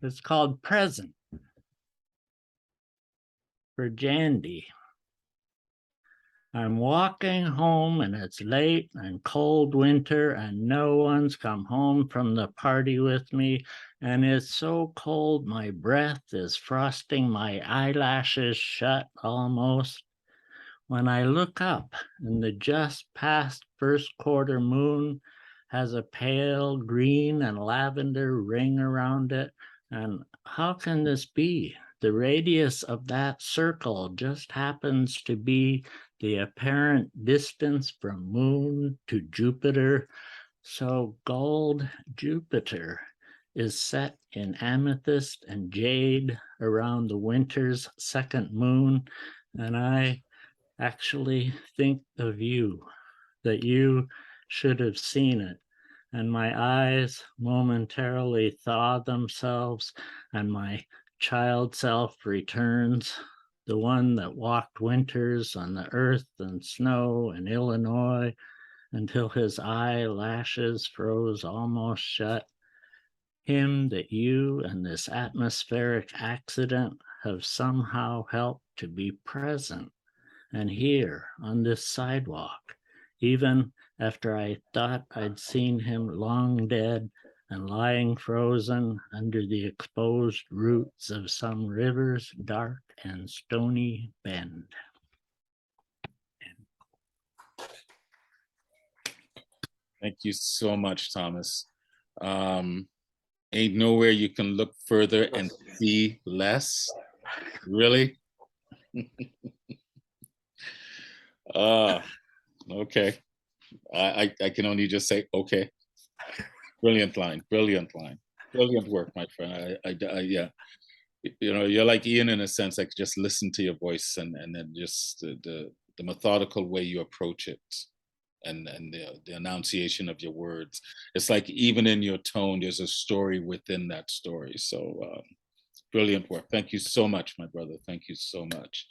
Speaker 9: It's called Present for Jandy. I'm walking home and it's late and cold winter and no one's come home from the party with me. And it's so cold my breath is frosting my eyelashes shut almost. When I look up and the just past first quarter moon has a pale green and lavender ring around it. And how can this be? The radius of that circle just happens to be the apparent distance from moon to Jupiter. So gold Jupiter is set in amethyst and jade around the winter's second moon. And I actually think of you, that you should have seen it. And my eyes momentarily thaw themselves, and my child self returns, the one that walked winters on the earth and snow in Illinois until his eyelashes froze almost shut. Him that you and this atmospheric accident have somehow helped to be present and here on this sidewalk, even after I thought I'd seen him long dead and lying frozen under the exposed roots of some river's dark and stony bend.
Speaker 1: Thank you so much, Thomas. Ain't nowhere you can look further and see less. Really? Okay. I can only just say, okay. Brilliant line, brilliant work, my friend. Yeah. You know, you're like Ian in a sense. I could just listen to your voice and then just the methodical way you approach it and the enunciation of your words. It's like even in your tone, there's a story within that story. So brilliant work. Thank you so much, my brother. Thank you so much.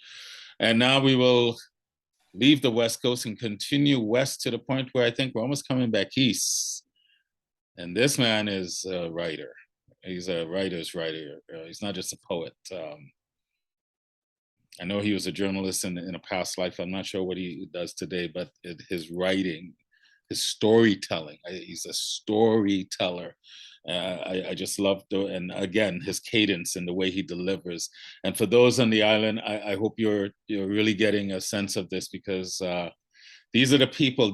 Speaker 1: And now we will leave the West Coast and continue west to the point where I think we're almost coming back east. And this man is a writer. He's a writer's writer. He's not just a poet. I know he was a journalist in a past life. I'm not sure what he does today, but his writing, his storytelling, he's a storyteller. I just love and again, his cadence and the way he delivers. And for those on the island, I hope you're really getting a sense of this, because these are the people,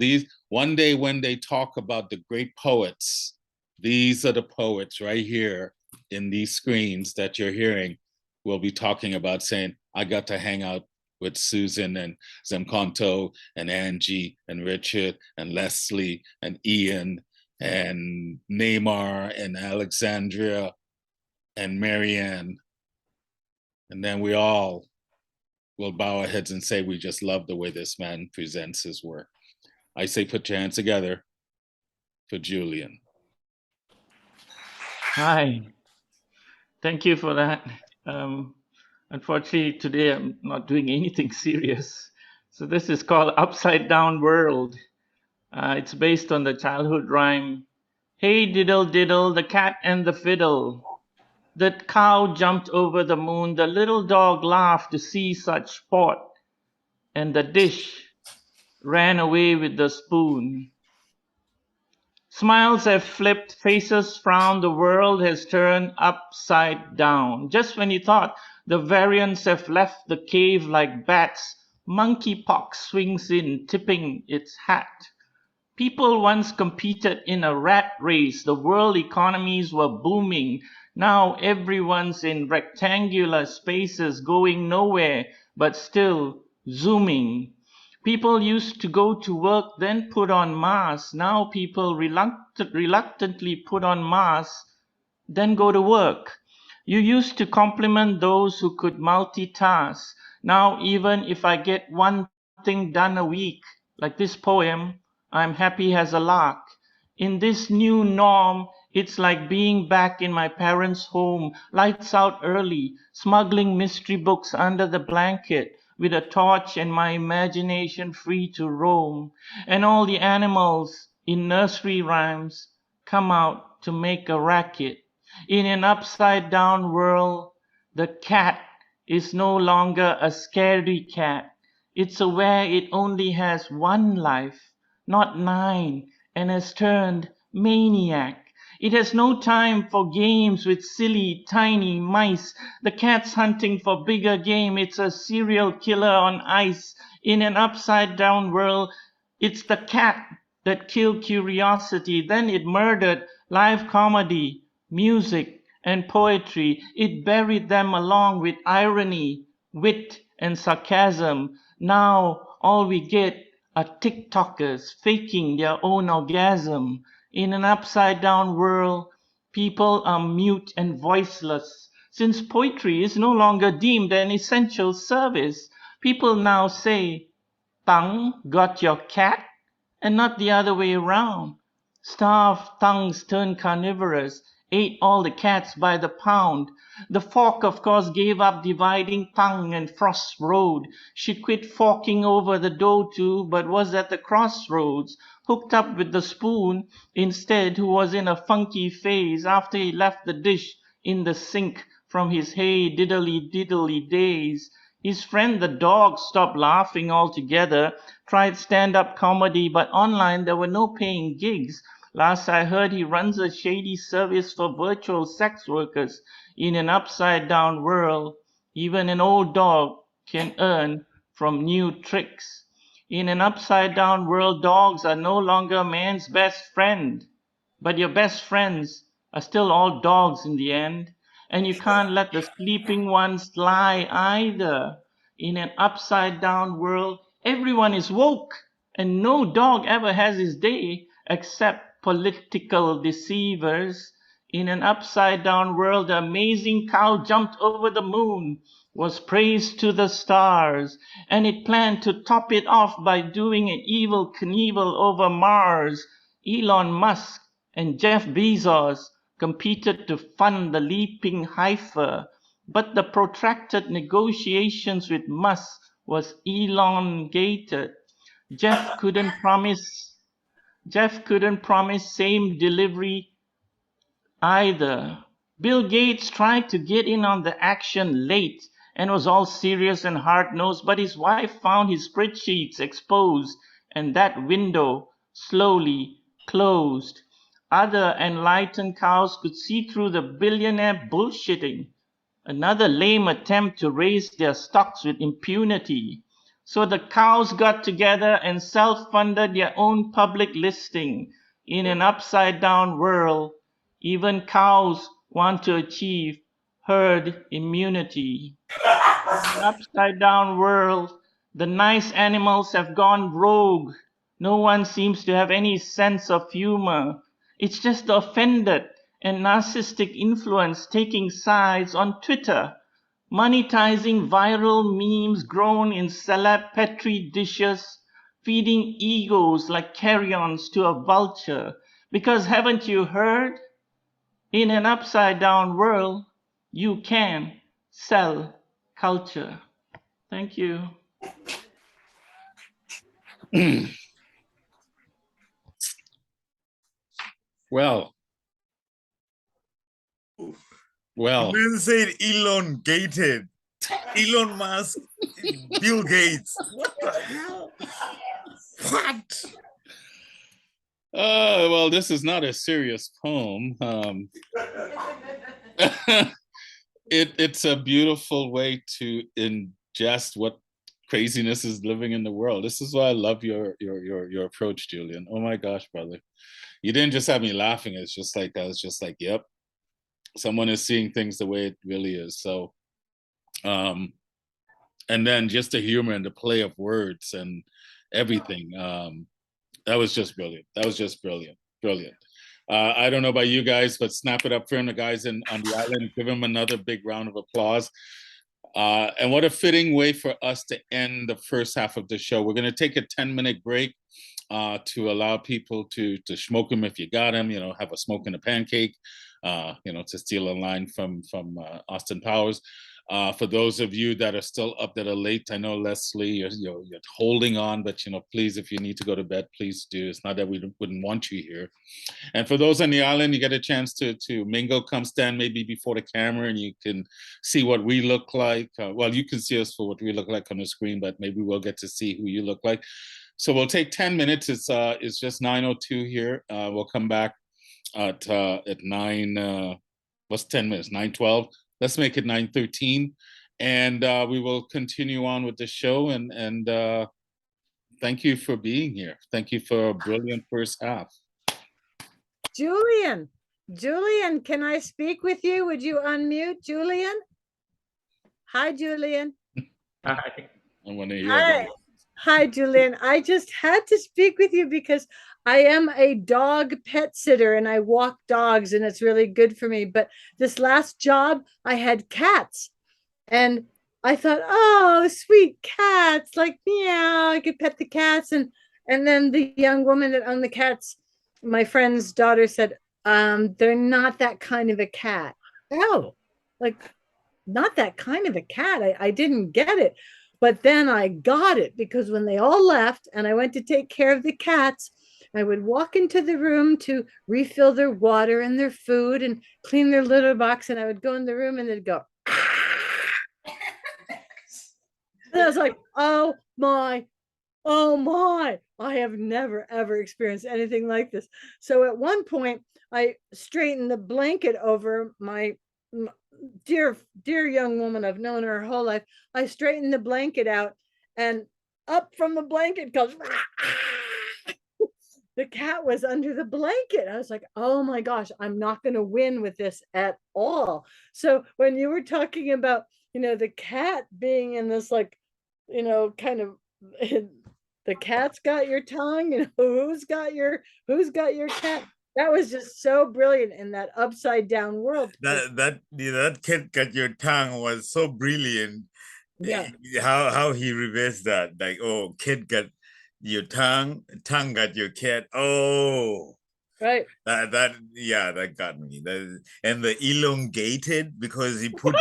Speaker 1: one day when they talk about the great poets, these are the poets right here in these screens that you're hearing will be talking about, saying, I got to hang out with Susan and Zemkonto and Angie and Richard and Lesley and Ian and Nayma and Alexandra and Marianne. And then we all will bow our heads and say, we just love the way this man presents his work. I say, put your hands together for Julian.
Speaker 10: Hi, thank you for that. Unfortunately, today I'm not doing anything serious. So this is called Upside Down World. It's based on the childhood rhyme, hey diddle diddle, the cat and the fiddle. The cow jumped over the moon, the little dog laughed to see such sport, and the dish ran away with the spoon. Smiles have flipped, faces frowned, the world has turned upside down. Just when you thought the variants have left the cave like bats, monkeypox swings in, tipping its hat. People once competed in a rat race, the world economies were booming. Now everyone's in rectangular spaces going nowhere, but still zooming. People used to go to work, then put on masks. Now people reluctantly put on masks, then go to work. You used to compliment those who could multitask. Now, even if I get one thing done a week, like this poem, I'm happy as a lark. In this new norm, it's like being back in my parents' home, lights out early, smuggling mystery books under the blanket, with a torch and my imagination free to roam. And all the animals in nursery rhymes come out to make a racket. In an upside down world, the cat is no longer a scary cat. It's aware it only has one life, not 9, and has turned maniac. It has no time for games with silly, tiny mice. The cat's hunting for bigger game. It's a serial killer on ice. In an upside down world, it's the cat that killed curiosity. Then it murdered live comedy, music, and poetry. It buried them along with irony, wit, and sarcasm. Now all we get are TikTokers faking their own orgasm. In an upside down world, people are mute and voiceless. Since poetry is no longer deemed an essential service, people now say, "Tongue got your cat?" and not the other way around. Starved tongues turned carnivorous, ate all the cats by the pound. The fork, of course, gave up dividing tongue and Frost Road. She quit forking over the dough too, but was at the crossroads, hooked up with the spoon instead, who was in a funky phase after he left the dish in the sink from his hey diddly diddly days. His friend the dog stopped laughing altogether, tried stand-up comedy, but online there were no paying gigs. Last I heard, he runs a shady service for virtual sex workers. In an upside-down world, even an old dog can earn from new tricks. In an upside-down world, dogs are no longer man's best friend. But your best friends are still all dogs in the end. And you can't let the sleeping ones lie either. In an upside down world, everyone is woke, and no dog ever has his day except political deceivers. In an upside down world, the amazing cow jumped over the moon, was praised to the stars, and it planned to top it off by doing an evil Knievel over Mars. Elon Musk and Jeff Bezos competed to fund the leaping heifer, but the protracted negotiations with Musk was elongated. Jeff couldn't promise same delivery either. Bill Gates tried to get in on the action late and was all serious and hard-nosed, but his wife found his spreadsheets exposed, and that window slowly closed. Other enlightened cows could see through the billionaire bullshitting. Another lame attempt to raise their stocks with impunity. So the cows got together and self-funded their own public listing. In an upside-down world, even cows want to achieve herd immunity. In an upside-down world, the nice animals have gone rogue. No one seems to have any sense of humor. It's just the offended and narcissistic influence taking sides on Twitter, monetizing viral memes grown in celeb petri dishes, feeding egos like carrions to a vulture. Because haven't you heard? In an upside-down world, you can sell culture. Thank you.
Speaker 1: Well,
Speaker 11: You didn't say it elongated. Elon Musk, Bill Gates. What the hell? What?
Speaker 1: well, this is not a serious poem. It's a beautiful way to ingest what craziness is living in the world. This is why I love your approach, Julian. Oh my gosh, brother. You didn't just have me laughing. It's just like, I was just like, yep, someone is seeing things the way it really is. So, and then just the humor and the play of words and everything. That was just brilliant. That was just brilliant. Brilliant. I don't know about you guys, but snap it up for him, the guys on the island. Give him another big round of applause. And what a fitting way for us to end the first half of the show. We're going to take a 10-minute break to allow people to smoke them if you got them, have a smoke and a pancake, to steal a line from Austin Powers. For those of you that are still up that are late, I know Lesley, you're holding on, but please, if you need to go to bed, please do. It's not that we wouldn't want you here. And for those on the island, you get a chance to mingle, come stand maybe before the camera, and you can see what we look like. Well, you can see us for what we look like on the screen, but maybe we'll get to see who you look like. So we'll take 10 minutes. It's just 9:02 here. We'll come back at 9. What's 10 minutes? 9:12. Let's make it 9:13, and we will continue on with the show. And thank you for being here. Thank you for a brilliant first half.
Speaker 8: Julian, can I speak with you? Would you unmute, Julian? Hi, Julian.
Speaker 10: Hi.
Speaker 1: I want to hear.
Speaker 8: Hi. Hi, Julian. I just had to speak with you because I am a dog pet sitter and I walk dogs and it's really good for me. But this last job, I had cats and I thought, oh, sweet cats, like meow, I could pet the cats. And then the young woman that owned the cats, my friend's daughter said, they're not that kind of a cat. Oh, like not that kind of a cat. I didn't get it. But then I got it because when they all left and I went to take care of the cats, I would walk into the room to refill their water and their food and clean their litter box. And I would go in the room and they'd go. And I was like, oh my, I have never, ever experienced anything like this. So at one point, I straightened the blanket over my dear young woman. I've known her whole life. I straightened the blanket out and up from the blanket comes the cat was under the blanket. I was like, oh my gosh, I'm not going to win with this at all. So when you were talking about, the cat being in this, like, kind of the cat's got your tongue, who's got your cat. That was just so brilliant in that upside down world.
Speaker 11: That cat got your tongue was so brilliant.
Speaker 8: Yeah.
Speaker 11: How he reversed that. Like, oh, cat got your tongue got your cat. Oh.
Speaker 8: Right.
Speaker 11: That got me. And the elongated, because he put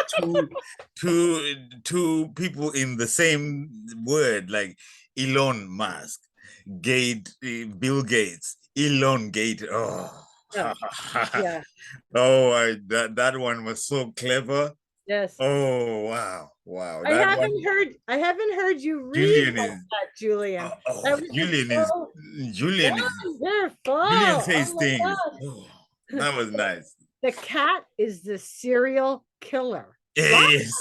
Speaker 11: two people in the same word, like Elon Musk, Bill Gates. Elongate. Oh,
Speaker 8: yeah.
Speaker 11: Oh, that one was so clever.
Speaker 8: Yes.
Speaker 11: Oh, wow.
Speaker 8: I haven't heard you read that, Julian.
Speaker 11: Julian says things. Oh, that was nice.
Speaker 8: The cat is the serial killer.
Speaker 11: Yes.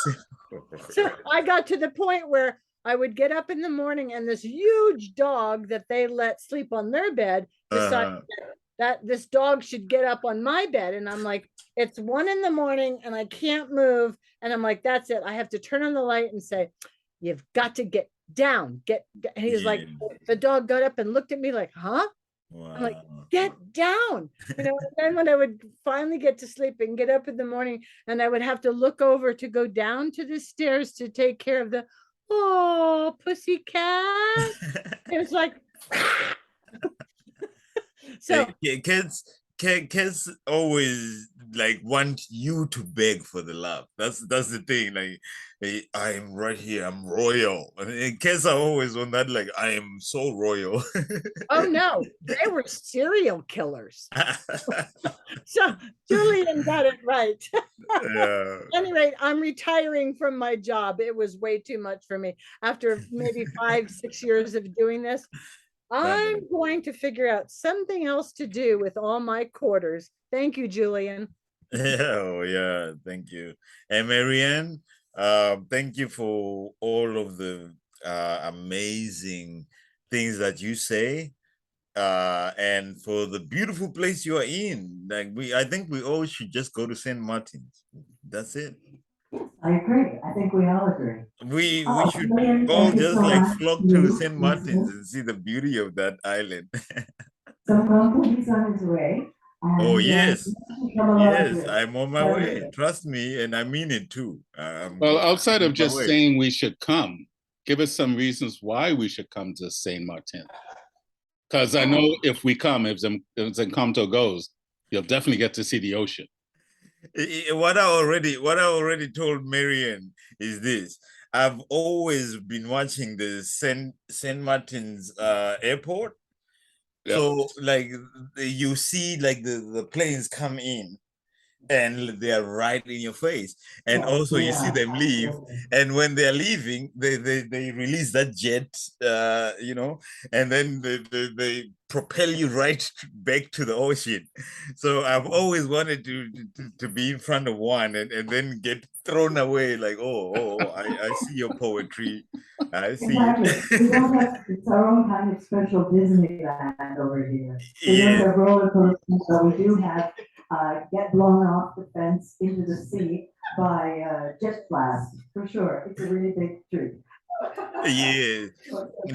Speaker 8: So I got to the point where I would get up in the morning and this huge dog that they let sleep on their bed decided that this dog should get up on my bed. And I'm like, it's 1 a.m. and I can't move. And I'm like, that's it. I have to turn on the light and say, you've got to get down. And he was like, the dog got up and looked at me like, huh? Wow. I'm like, get down. And then when I would finally get to sleep and get up in the morning and I would have to look over to go down to the stairs to take care of the pussy cat. It was like so
Speaker 11: kids always like want you to beg for the love. That's the thing. Like, hey, I'm right here, I'm royal. And kids are always on that, like, I am so royal.
Speaker 8: Oh no, they were serial killers. So Julian got it right.
Speaker 11: Yeah.
Speaker 8: Anyway, I'm retiring from my job. It was way too much for me. After maybe 5-6 years of doing this, I'm going to figure out something else to do with all my quarters. Thank you, Julian.
Speaker 11: Yeah, thank you. And Marianne, thank you for all of the amazing things that you say, and for the beautiful place you are in. Like, I think we all should just go to St. Martin's. That's it.
Speaker 2: I agree. I think we all agree.
Speaker 11: We should
Speaker 2: Marianne,
Speaker 11: all
Speaker 2: thank you
Speaker 11: just
Speaker 2: so
Speaker 11: like
Speaker 2: much.
Speaker 11: flock to St. Martin's and see the beauty of that island.
Speaker 2: So Uncle, he's on his way.
Speaker 11: Oh,
Speaker 2: And,
Speaker 11: yes.
Speaker 2: you come along
Speaker 11: Yes,
Speaker 2: too.
Speaker 11: I'm on my
Speaker 2: So-
Speaker 11: way. Trust me, and I mean it too.
Speaker 1: Well, outside
Speaker 11: on
Speaker 1: of
Speaker 11: my
Speaker 1: just
Speaker 11: way.
Speaker 1: saying we should come, give us some reasons why we should come to Saint Martin. Because I know if we come, if Zenkomto goes, you'll definitely get to see the ocean.
Speaker 11: What I already told Marianne is this. I've always been watching the Saint Martin's airport.
Speaker 1: Yep.
Speaker 11: So like you see like the planes come in and they are right in your face, and
Speaker 2: Yeah,
Speaker 11: also you see
Speaker 2: yeah,
Speaker 11: them leave,
Speaker 2: absolutely.
Speaker 11: and when they're leaving they release that jet, you know, and then they propel you right back to the ocean. So I've always wanted to be in front of one and then get thrown away like, I see your poetry, I see
Speaker 2: Exactly.
Speaker 11: it.
Speaker 2: We don't have, it's our own kind of special Disneyland over here. We don't
Speaker 11: Yeah.
Speaker 2: have roller coasters, but we do have, get blown off the fence into the sea by, jet blast, for sure. It's a really big treat.
Speaker 11: Yeah,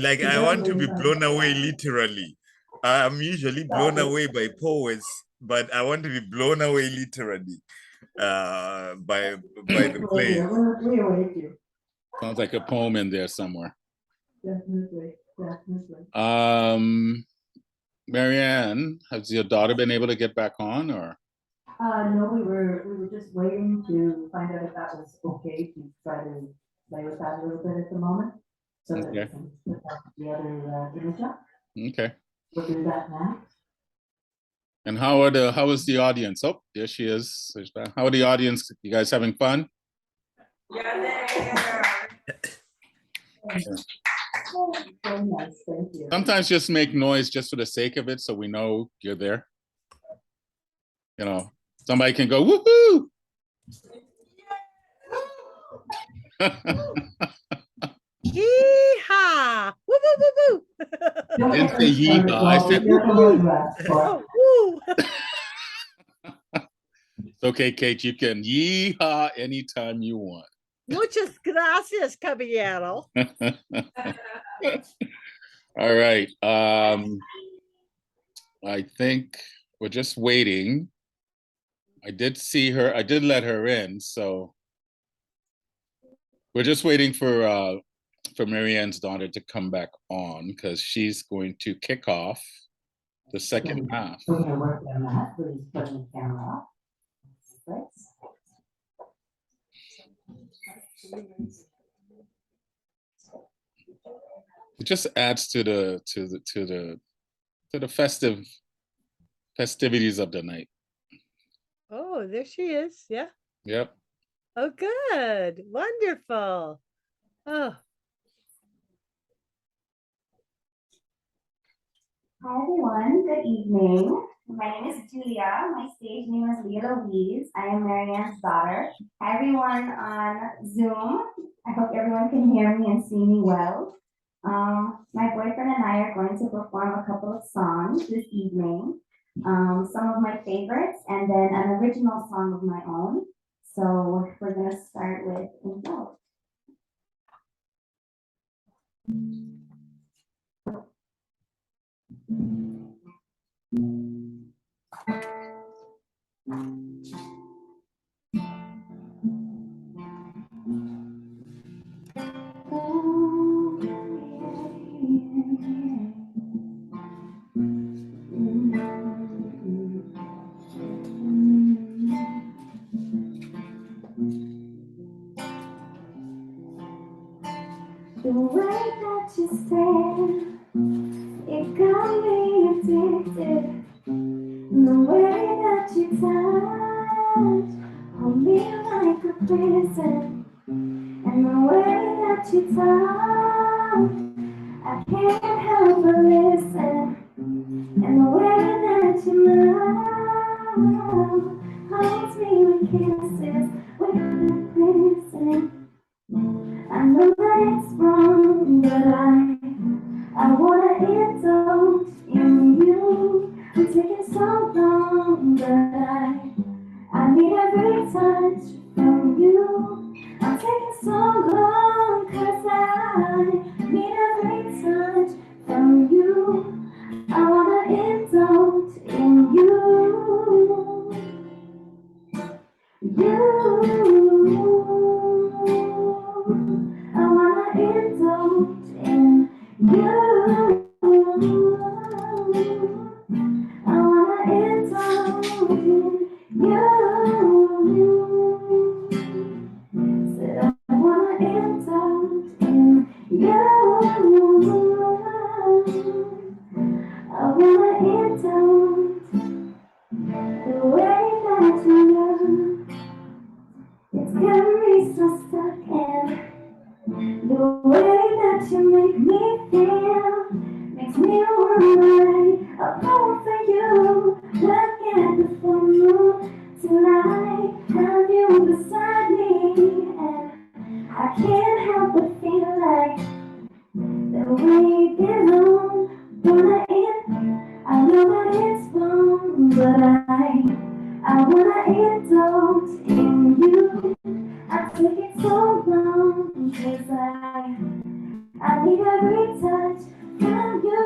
Speaker 11: like
Speaker 2: It's
Speaker 11: I want to be
Speaker 2: definitely
Speaker 11: blown away
Speaker 2: something.
Speaker 11: literally. I'm usually blown away by poets, but I want to be blown away literally by the
Speaker 2: Well,
Speaker 11: plays.
Speaker 2: yeah, we await you.
Speaker 1: Sounds like a poem in there somewhere.
Speaker 2: Definitely, definitely.
Speaker 1: Marianne, has your daughter been able to get back on, or?
Speaker 2: No, we were just waiting to find out if that was okay to try to play with that a little bit at the moment. So that we
Speaker 1: Okay.
Speaker 2: can put up the other image up.
Speaker 1: Okay.
Speaker 2: We'll do that now.
Speaker 1: And how is the audience? Oh, there she is. There's that. How are the audience? You guys having fun?
Speaker 2: Yeah. Very nice, thank you.
Speaker 1: Sometimes just make noise just for the sake of it, so we know you're there. You know, somebody can go woohoo.
Speaker 12: Yeehaw! Woo woo woo woo!
Speaker 1: I didn't say yeehaw. I said
Speaker 12: Oh, woo!
Speaker 1: It's okay, Kate. You can yeehaw anytime you want.
Speaker 12: Muchas gracias, caballero.
Speaker 1: All right. I think we're just waiting. I did see her. I did let her in, so we're just waiting for Marianne's daughter to come back on because she's going to kick off the second half.
Speaker 2: We're gonna work on that, please put the camera off. Thanks.
Speaker 1: It just adds to the festivities of the night.
Speaker 12: Oh, there she is. Yeah.
Speaker 1: Yep.
Speaker 12: Oh, good. Wonderful. Oh,
Speaker 6: Hi everyone, good evening. My name is Julia. My stage name is Louise. I am Marianne's daughter. Hi everyone on Zoom. I hope everyone can hear me and see me well. My boyfriend and I are going to perform a couple of songs this evening. Some of my favorites and then an original song of my own. So we're going to start with Enveloped. The way that you stare, it got me addicted. The way that you touch, hold me like a prison. And the way that you talk, I can't help but listen. And the way that you love, holds me with kisses, with prison. I know that it's wrong, but I wanna indulge in you. It's taking so long, but I need every touch from you. I'm taking so long, 'cause I need every touch from you. I wanna indulge in you.
Speaker 13: wanna indulge the way that you love. It's got me so stuck in the way that you make me feel. Makes me wanna write a poem for you. Look at the full moon tonight. Have you beside me, and I can't help but feel like the way it belongs. Wanna in, I know that it's wrong, but I wanna indulge in you. I took it so long, 'cause I need every touch from you.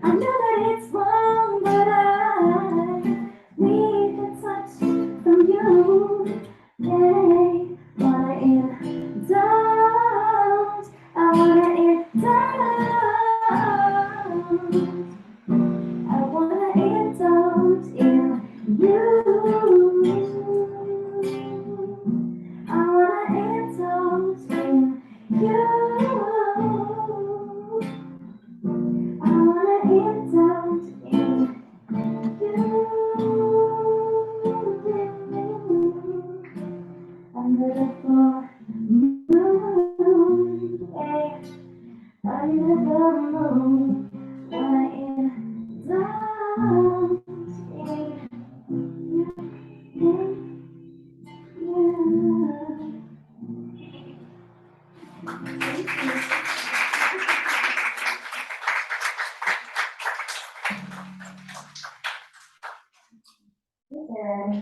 Speaker 13: I know that it's wrong, but I need the touch from you. Hey, wanna indulge, I wanna indulge, I wanna indulge in you. I wanna indulge in you. I wanna indulge in you. Under the full moon, yeah. Under the moon, wanna indulge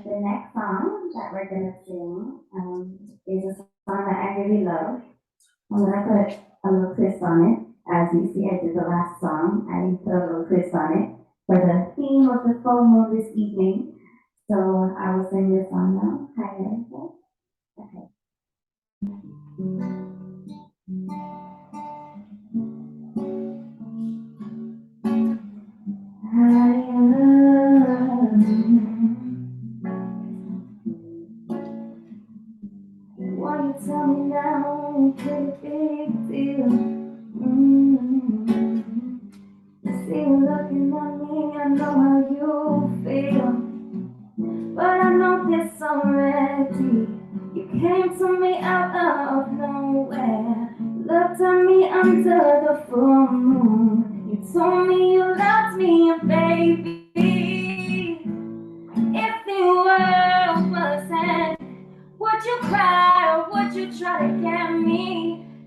Speaker 13: The next song that we're gonna sing is a song that I really love. I'm gonna put a little twist on it. As you see, I did the last song. I didn't put a little twist on it for the theme of the full moon this evening. So I will sing this song now. Hi, guys. Okay. I love you. Why you tell me now? Pretty big deal. You see you looking at me, I know how you feel. But I know this already. You came to me out of nowhere. Looked at me under the full moon. You told me you loved me, baby. If the world was end, would you cry or would you try to get me?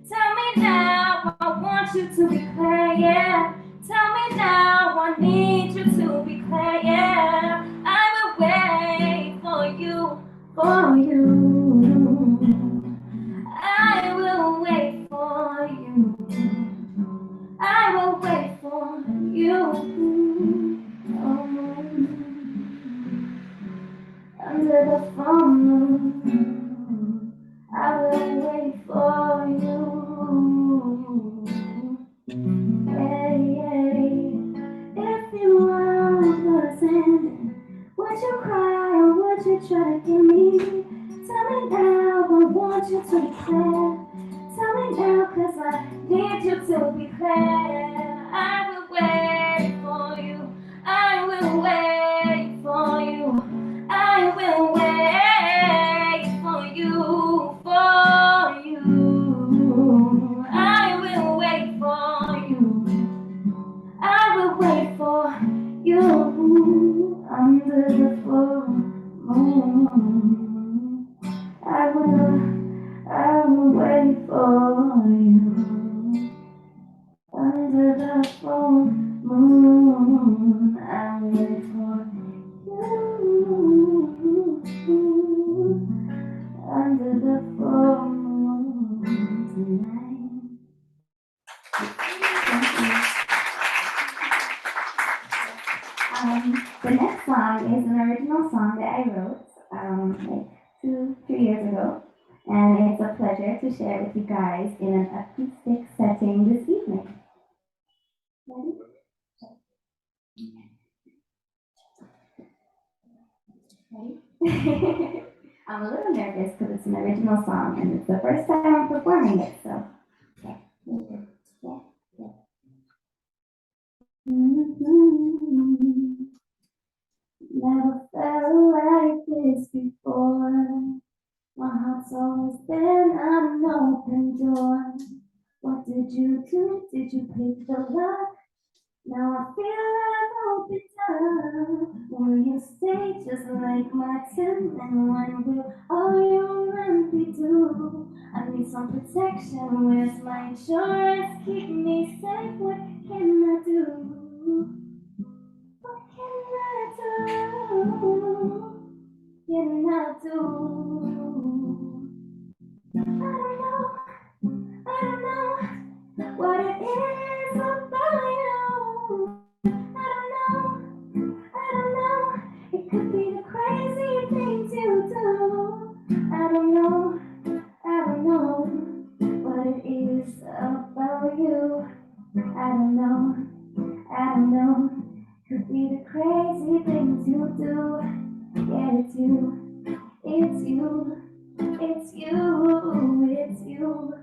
Speaker 13: Tell me now, I want you to be clear, yeah. Tell me now, I need you to be clear, yeah. I will wait for you, for you. I will wait for you. I will wait for you. Under the full moon, I will wait for you. Hey, hey. If you was ending, would you cry or would you try to get me? Tell me now, I want you to be clear. Tell me now, 'cause I need you to be clear. I will wait for you. I will wait for you. I will wait for you, for you. I will wait for you. I will wait for you under the full moon. I will wait for you under the full moon. I will wait for you under the full moon tonight. The next song is an original song that I wrote like 2-3 years ago, and it's a pleasure to share with you guys in an acoustic setting this evening. Ready? Ready? I'm a little nervous because it's an original song and it's the first time I'm performing it, so. Okay. Yeah. Never felt like this before. My heart's always been an open door. What did you do? Did you pick the lock? Now I feel I've opened up. Will you stay just like my tin? And when will all your empty do? I need some protection. Where's my insurance? Keep me safe. What can I do? What can I do? Can I do? I don't know. I don't know what it is about you. I don't know. It could be the crazy things you do. I don't know what it is about you. I don't know. Could be the crazy things you do. Yeah, it's you. It's you. It's you. It's you.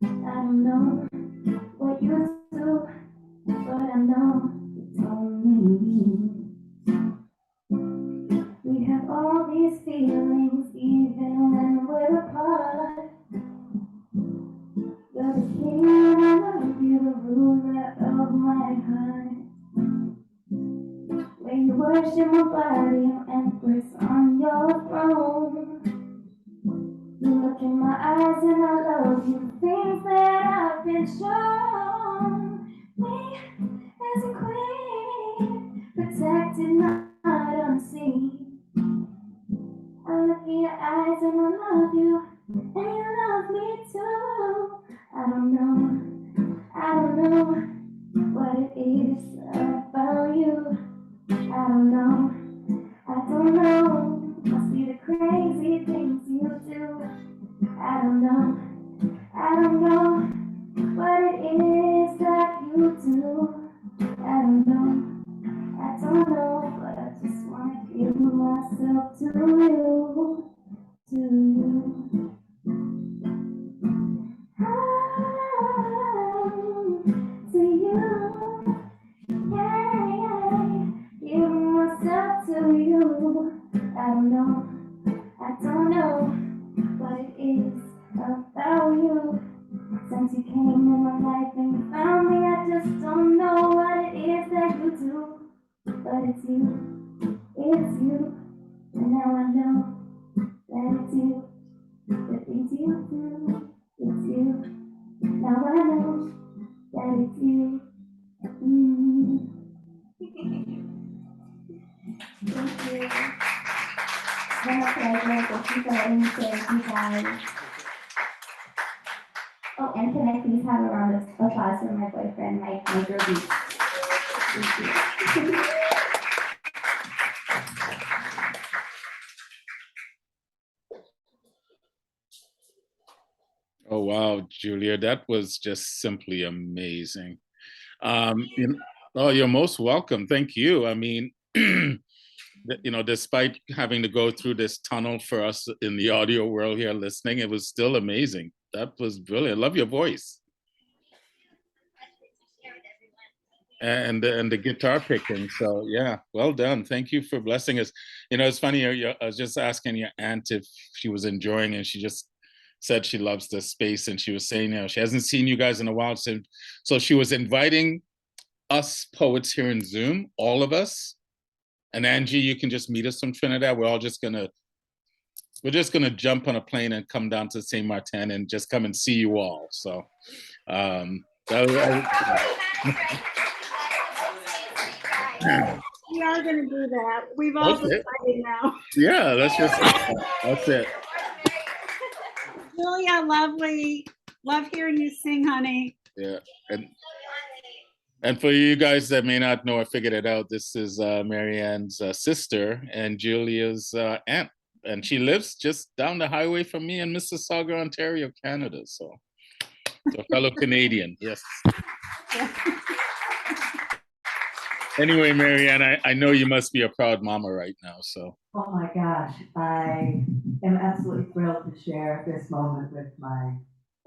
Speaker 13: I don't know what you do, but I know you told me. We have all these feelings even when we're apart. You're the king and I love you, the ruler of my heart. When you worship my body, I'm empress on your throne. You look in my eyes and I love you, things that I've been shown. Me as a queen, protected, not unseen. I look in your eyes and I love you, and you love me too. I don't know what it is about you. I don't know. Must be the crazy things you do. I don't know what it is that you do. I don't know, but I just wanna give myself to you, to you. To you, yeah, give myself to you. I don't know what it is about you. Since you came in my life and you found me, I just don't know what it is that you do. But it's you, and now I know that it's you. The things you do, it's you. Now I know that it's you. Thank you. It's been a pleasure. Thank you for letting me share with you guys. Oh, and can I please have a round of applause for my boyfriend, my groovy. Thank you.
Speaker 1: Oh, wow, Julia, that was just simply amazing. You're most welcome. Thank you. I mean, despite having to go through this tunnel for us in the audio world here listening, it was still amazing. That was brilliant. I love your voice. And the guitar picking. So yeah, well done. Thank you for blessing us. It's funny, I was just asking your aunt if she was enjoying, and she just said she loves the space, and she was saying, she hasn't seen you guys in a while. So she was inviting us poets here in Zoom, all of us. And Angie, you can just meet us from Trinidad. We're just gonna jump on a plane and come down to St. Maarten and just come and see you all. So
Speaker 8: We are going to do that. We've all decided now.
Speaker 1: Yeah, that's it.
Speaker 8: Julia, lovely. Love hearing you sing, honey.
Speaker 1: Yeah, and for you guys that may not know, I figured it out. This is Marianne's sister and Julia's aunt, and she lives just down the highway from me in Mississauga, Ontario, Canada. So a fellow Canadian, yes. Anyway, Marianne, I know you must be a proud mama right now. So.
Speaker 2: Oh my gosh, I am absolutely thrilled to share this moment with my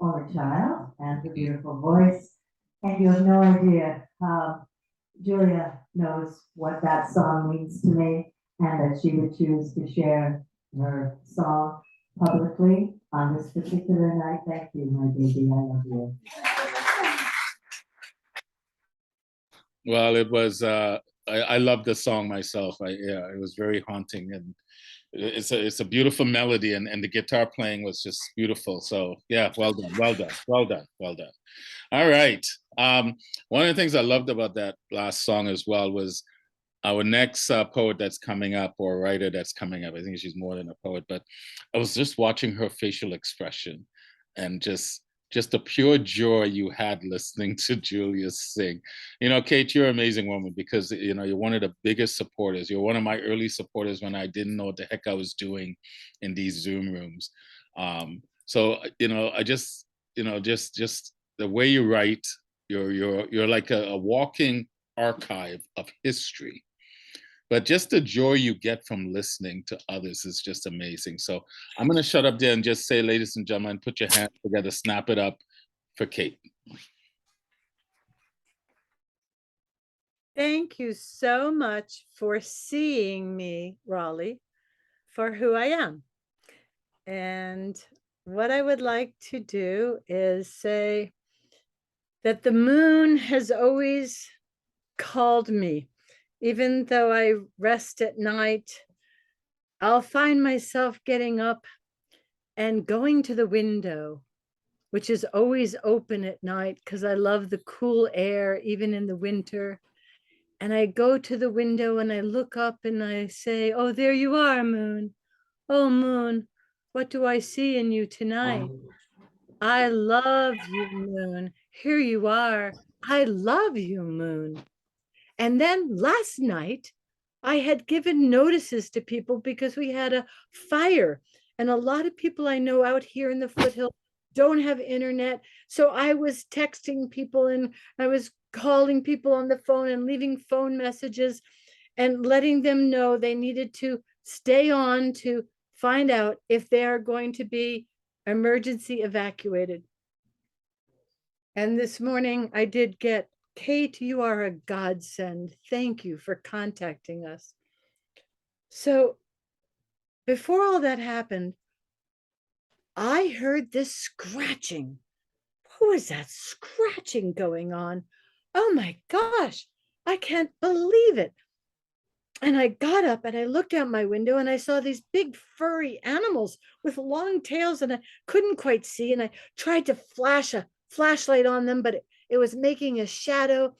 Speaker 2: only child and her beautiful voice. And you have no idea how, Julia, knows what that song means to me, and that she would choose to share her song publicly on this particular night. Thank you, my baby. I love you.
Speaker 1: Well, it was. I love the song myself. Yeah, it was very haunting, and it's a beautiful melody, and the guitar playing was just beautiful. So yeah, well done, well done, well done, well done. All right. One of the things I loved about that last song as well was our next poet that's coming up, or writer that's coming up. I think she's more than a poet, but I was just watching her facial expression, and just the pure joy you had listening to Julia sing. You know, Kate, you're an amazing woman, because you know, you're one of the biggest supporters. You're one of my early supporters when I didn't know what the heck I was doing in these Zoom rooms. So you know, I just, you know, just the way you write, you're like a walking archive of history. But just the joy you get from listening to others is just amazing. So I'm going to shut up there and just say, ladies and gentlemen, put your hands together, snap it up for Kate.
Speaker 12: Thank you so much for seeing me, Rawle, for who I am. And what I would like to do is say that the moon has always called me. Even though I rest at night, I'll find myself getting up and going to the window, which is always open at night because I love the cool air, even in the winter. And I go to the window and I look up and I say, oh, there you are, moon. Oh, moon, what do I see in you tonight? I love you, moon. Here you are. I love you, moon. And then last night, I had given notices to people because we had a fire. And a lot of people I know out here in the foothills don't have internet. So I was texting people and I was calling people on the phone and leaving phone messages and letting them know they needed to stay on to find out if they are going to be emergency evacuated. And this morning I did get, Kate, you are a godsend. Thank you for contacting us. So before all that happened, I heard this scratching. What was that scratching going on? Oh my gosh, I can't believe it. And I got up and I looked out my window and I saw these big furry animals with long tails, and I couldn't quite see. And I tried to flash a flashlight on them, but it was making a shadow.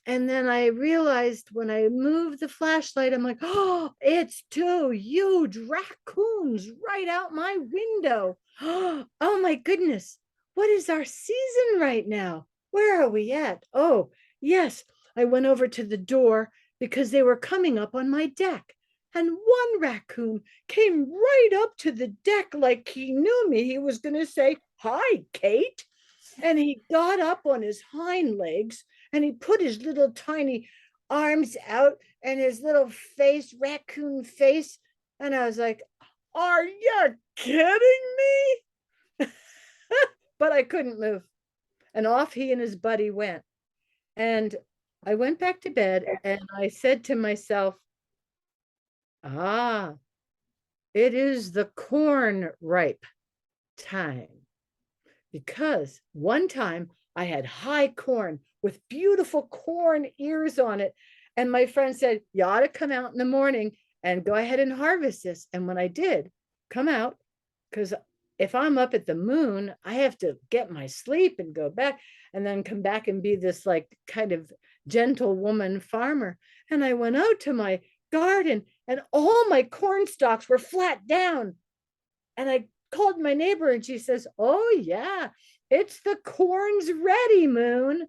Speaker 12: And then I realized when I moved the flashlight, I'm like, oh, it's two huge raccoons right out my window. Oh my goodness. What is our season right now? Where are we at? Oh, yes. I went over to the door because they were coming up on my deck. And one raccoon came right up to the deck like he knew me. He was going to say, hi, Kate. And he got up on his hind legs and he put his little tiny arms out and his little face, raccoon face. And I was like, are you kidding me? But I couldn't move. And off he and his buddy went. And I went back to bed and I said to myself, ah, it is the corn ripe time. Because one time I had high corn with beautiful corn ears on it. And my friend said, you ought to come out in the morning and go ahead and harvest this. And when I did come out, because if I'm up at the moon, I have to get my sleep and go back and then come back and be this like kind of gentle woman farmer. And I went out to my garden and all my corn stalks were flat down. And I called my neighbor and she says, oh yeah, it's the corn's ready, moon.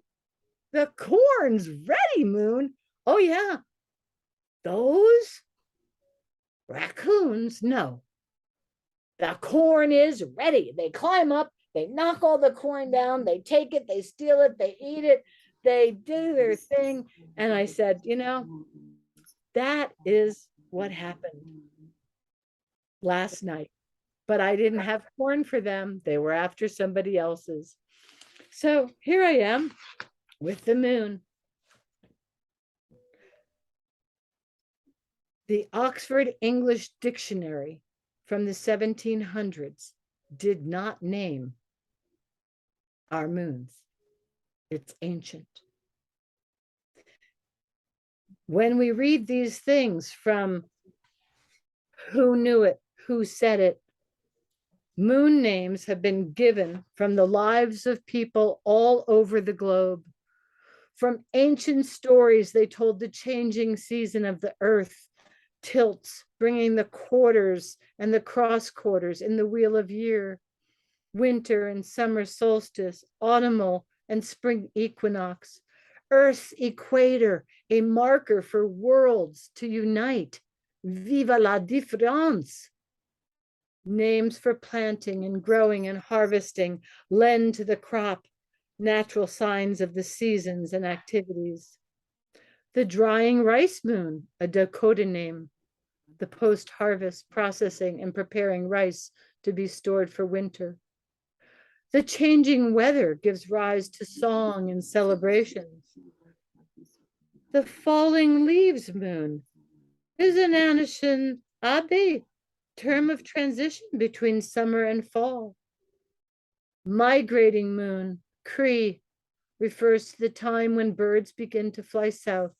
Speaker 12: The corn's ready, moon. Oh yeah, those raccoons, no. The corn is ready. They climb up, they knock all the corn down, they take it, they steal it, they eat it, they do their thing. And I said, you know, that is what happened last night. But I didn't have corn for them. They were after somebody else's. So here I am with the moon. The Oxford English Dictionary from the 1700s did not name our moons. It's ancient. When we read these things from who knew it, who said it, moon names have been given from the lives of people all over the globe. From ancient stories, they told the changing season of the earth, tilts, bringing the quarters and the cross quarters in the wheel of year, winter and summer solstice, autumnal and spring equinox, Earth's equator, a marker for worlds to unite. Viva la différence! Names for planting and growing and harvesting lend to the crop natural signs of the seasons and activities. The drying rice moon, a Dakota name, the post-harvest processing and preparing rice to be stored for winter. The changing weather gives rise to song and celebrations. The falling leaves moon is an Anishin Abe, term of transition between summer and fall. Migrating moon, Cree, refers to the time when birds begin to fly south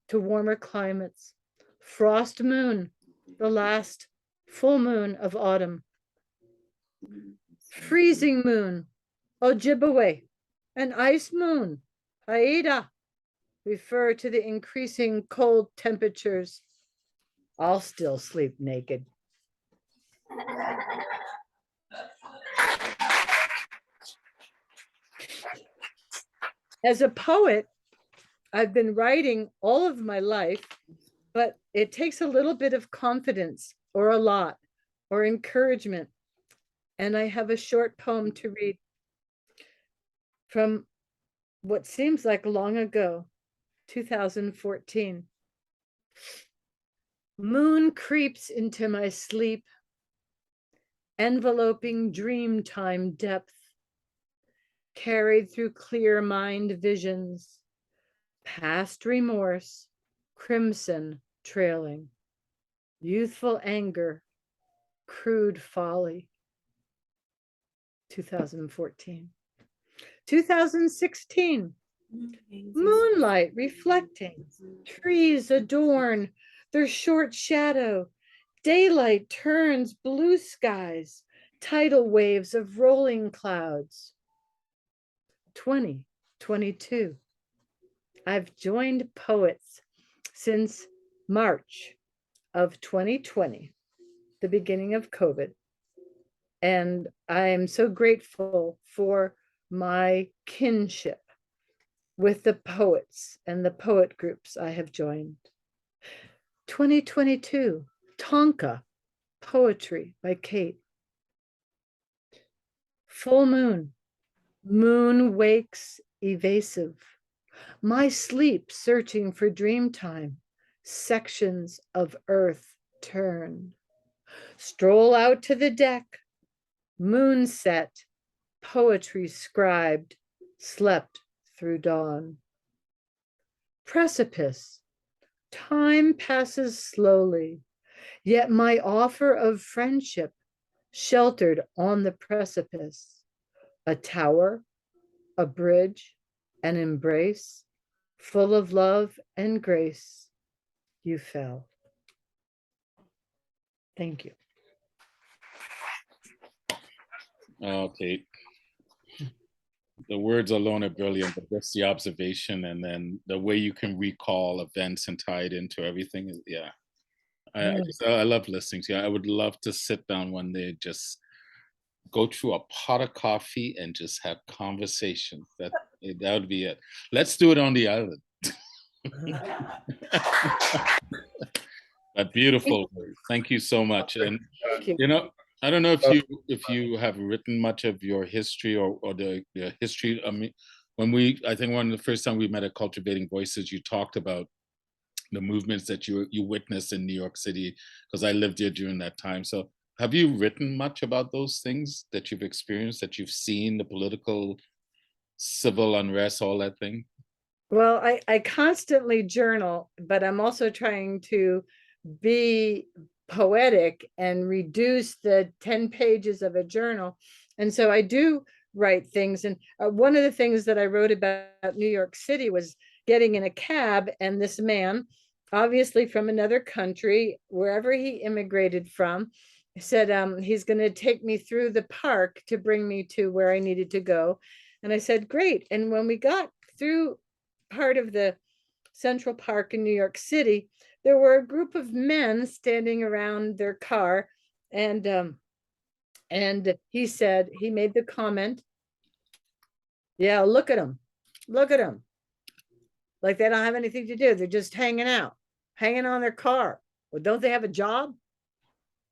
Speaker 12: to warmer climates. Frost moon, the last full moon of autumn. Freezing moon, Ojibwe, and ice moon, Haida, refer to the increasing cold temperatures. I'll still sleep naked. As a poet, I've been writing all of my life, but it takes a little bit of confidence or a lot or encouragement. And I have a short poem to read from what seems like long ago, 2014. Moon creeps into my sleep, enveloping dreamtime depth, carried through clear mind visions, past remorse, crimson trailing, youthful anger, crude folly. 2014. 2016. Moonlight reflecting, trees adorn their short shadow, daylight turns blue skies, tidal waves of rolling clouds. 2022. I've joined Poets since March of 2020, the beginning of COVID. And I am so grateful for my kinship with the poets and the poet groups I have joined. 2022, Tonka, Poetry by Kate. Full moon, moon wakes evasive. My sleep searching for dream time, sections of earth turn. Stroll out to the deck, moonset, poetry scribed, slept through dawn. Precipice, time passes slowly, yet my offer of friendship sheltered on the precipice. A tower, a bridge, an embrace, full of love and grace, you fell. Thank you.
Speaker 1: Okay. The words alone are brilliant, but just the observation and then the way you can recall events and tie it into everything is, yeah. I love listening to you. I would love to sit down one day, just go through a pot of coffee and just have conversation. That would be it. Let's do it on the island. But beautiful. Thank you so much. And you know, I don't know if you have written much of your history or the history. I mean, I think one of the first time we met at Cultivating Voices, you talked about the movements that you witnessed in New York City, because I lived here during that time. So have you written much about those things that you've experienced, that you've seen, the political, civil unrest, all that thing?
Speaker 12: Well, I constantly journal, but I'm also trying to be poetic and reduce the 10 pages of a journal. And so I do write things. And one of the things that I wrote about New York City was getting in a cab, and this man, obviously from another country, wherever he immigrated from, said he's going to take me through the park to bring me to where I needed to go. And I said, great. And when we got through part of the Central Park in New York City, there were a group of men standing around their car, and he said, he made the comment, yeah, look at them, like they don't have anything to do, they're just hanging out, hanging on their car. Well, don't they have a job?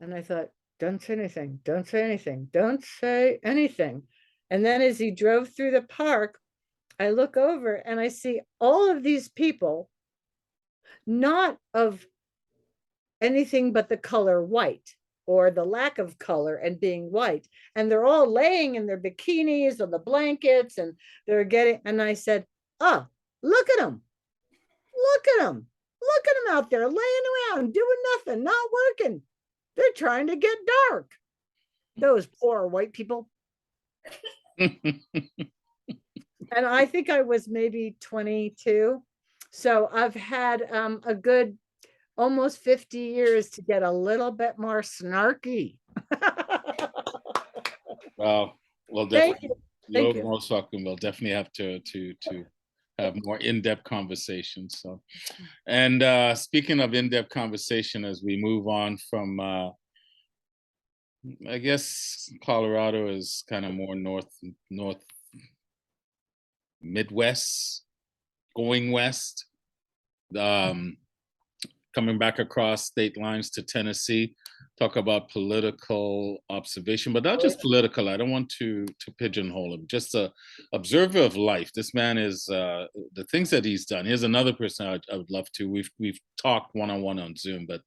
Speaker 12: And I thought, don't say anything, don't say anything, don't say anything. And then as he drove through the park, I look over and I see all of these people, not of anything but the color white, or the lack of color and being white. And they're all laying in their bikinis or the blankets, and they're getting, and I said, oh, look at them. Look at them. Look at them out there laying around, doing nothing, not working. They're trying to get dark. Those poor white people. And I think I was maybe 22. So I've had a good almost 50 years to get a little bit more snarky.
Speaker 1: Well, definitely, you're most welcome. We'll definitely have to have more in-depth conversations. So, and speaking of in-depth conversation, as we move on from, I guess Colorado is kind of more north Midwest, going west, coming back across state lines to Tennessee, talk about political observation, but not just political. I don't want to pigeonhole him, just a observer of life. This man is, the things that he's done. Here's another person I would love to. We've talked one-on-one on Zoom, but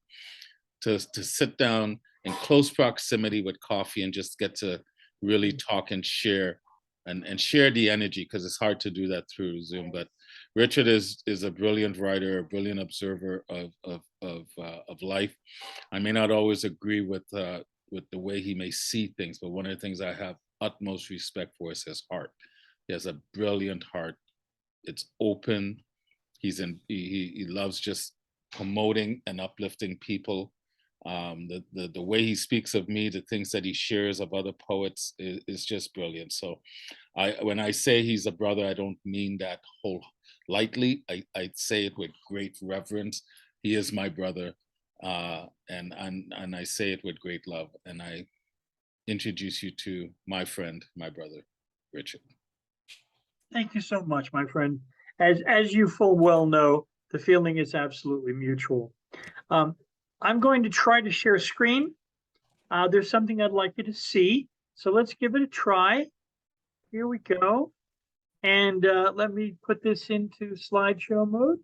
Speaker 1: to sit down in close proximity with coffee and just get to really talk and share and share the energy, because it's hard to do that through Zoom. But Richard is a brilliant writer, a brilliant observer of life. I may not always agree with the way he may see things, but one of the things I have utmost respect for is his heart. He has a brilliant heart. It's open. He loves just promoting and uplifting people. The way he speaks of me, the things that he shares of other poets is just brilliant. So when I say he's a brother, I don't mean that whole lightly. I say it with great reverence. He is my brother, and I say it with great love. And I introduce you to my friend, my brother, Richard.
Speaker 14: Thank you so much, my friend. As you full well know, the feeling is absolutely mutual. I'm going to try to share screen. There's something I'd like you to see. So let's give it a try. Here we go. And let me put this into slideshow mode.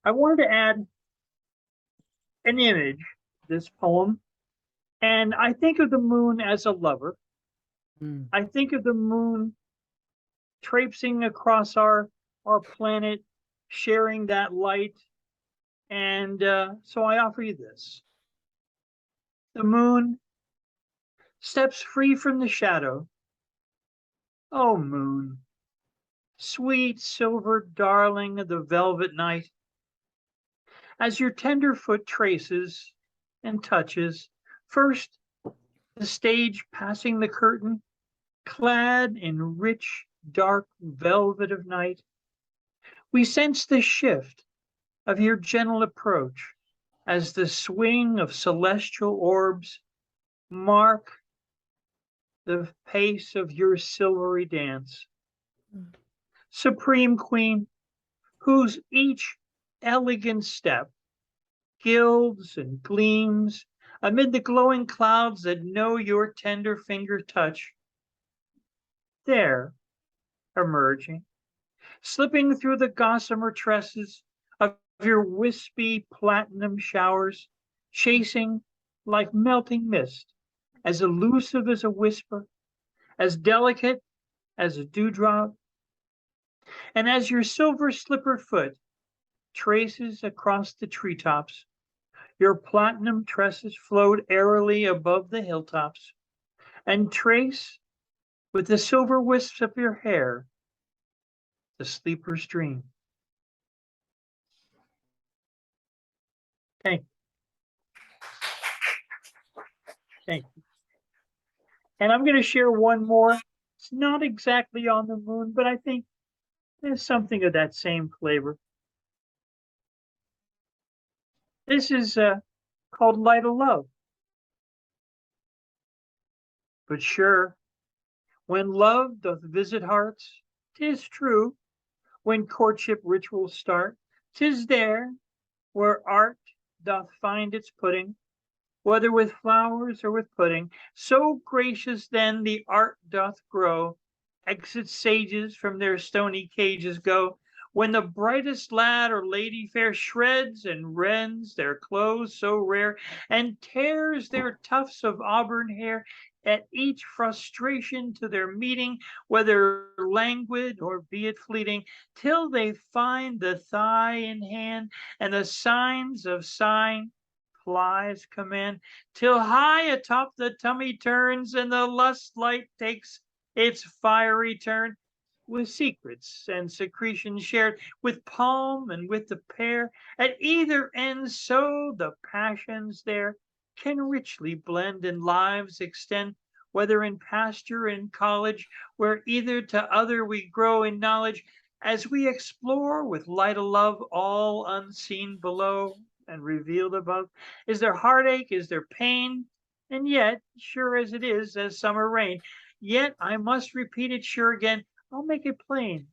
Speaker 14: I wanted to add an image, this poem. And I think of the moon as a lover. I think of the moon traipsing across our planet, sharing that light. And so I offer you this. The moon steps free from the shadow. Oh, moon, sweet silver darling of the velvet night, as your tender foot traces and touches, first the stage passing the curtain, clad in rich, dark velvet of night, we sense the shift of your gentle approach as the swing of celestial orbs mark the pace of your silvery dance. Supreme Queen, whose each elegant step gilds and gleams amid the glowing clouds that know your tender finger touch. There, emerging, slipping through the gossamer tresses of your wispy platinum showers, chasing like melting mist, as elusive as a whisper, as delicate as a dewdrop. And as your silver slippered foot traces across the treetops, Your platinum tresses float airily above the hilltops and trace with the silver wisps of your hair the sleeper's dream. Thank you. Thank you. And I'm going to share one more. It's not exactly on the moon, but I think there's something of that same flavor. This is called Light of Love. But sure, when love doth visit hearts, 'tis true, when courtship rituals start, 'tis there where art doth find its pudding, whether with flowers or with pudding. So gracious then the art doth grow, exit sages from their stony cages go, when the brightest lad or lady fair shreds and rends their clothes so rare, and tears their tufts of auburn hair at each frustration to their meeting, whether languid or be it fleeting, till they find the thigh in hand and the signs of sighing flies come in, till high atop the tummy turns and the lust light takes its fiery turn, with secrets and secretions shared, with palm and with the pear at either end, so the passions there can richly blend and lives extend, whether in pasture and college, where either to other we grow in knowledge, as we explore with light of love all unseen below and revealed above. Is there heartache? Is there pain? And yet, sure as it is as summer rain, yet I must repeat it sure again. I'll make it plain.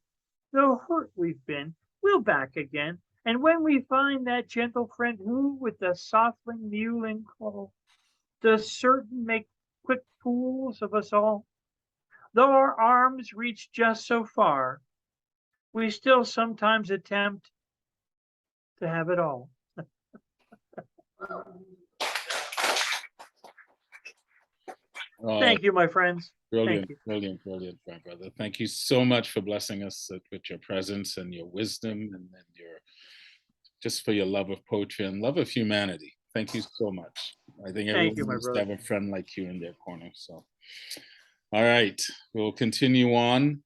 Speaker 14: Though hurt we've been, we'll back again. And when we find that gentle friend who, with the softling mewling call, does certain make quick fools of us all, though our arms reach just so far, we still sometimes attempt to have it all. Thank you, my friends.
Speaker 1: Brilliant,
Speaker 14: Thank you.
Speaker 1: brilliant, brilliant, my brother. Thank you so much for blessing us with your presence and your wisdom and your just for your love of poetry and love of humanity. Thank you so much. I think
Speaker 14: Thank you,
Speaker 1: everyone
Speaker 14: my
Speaker 1: needs to
Speaker 14: brother.
Speaker 1: have a friend like you in their corner. So, all right, we'll continue on.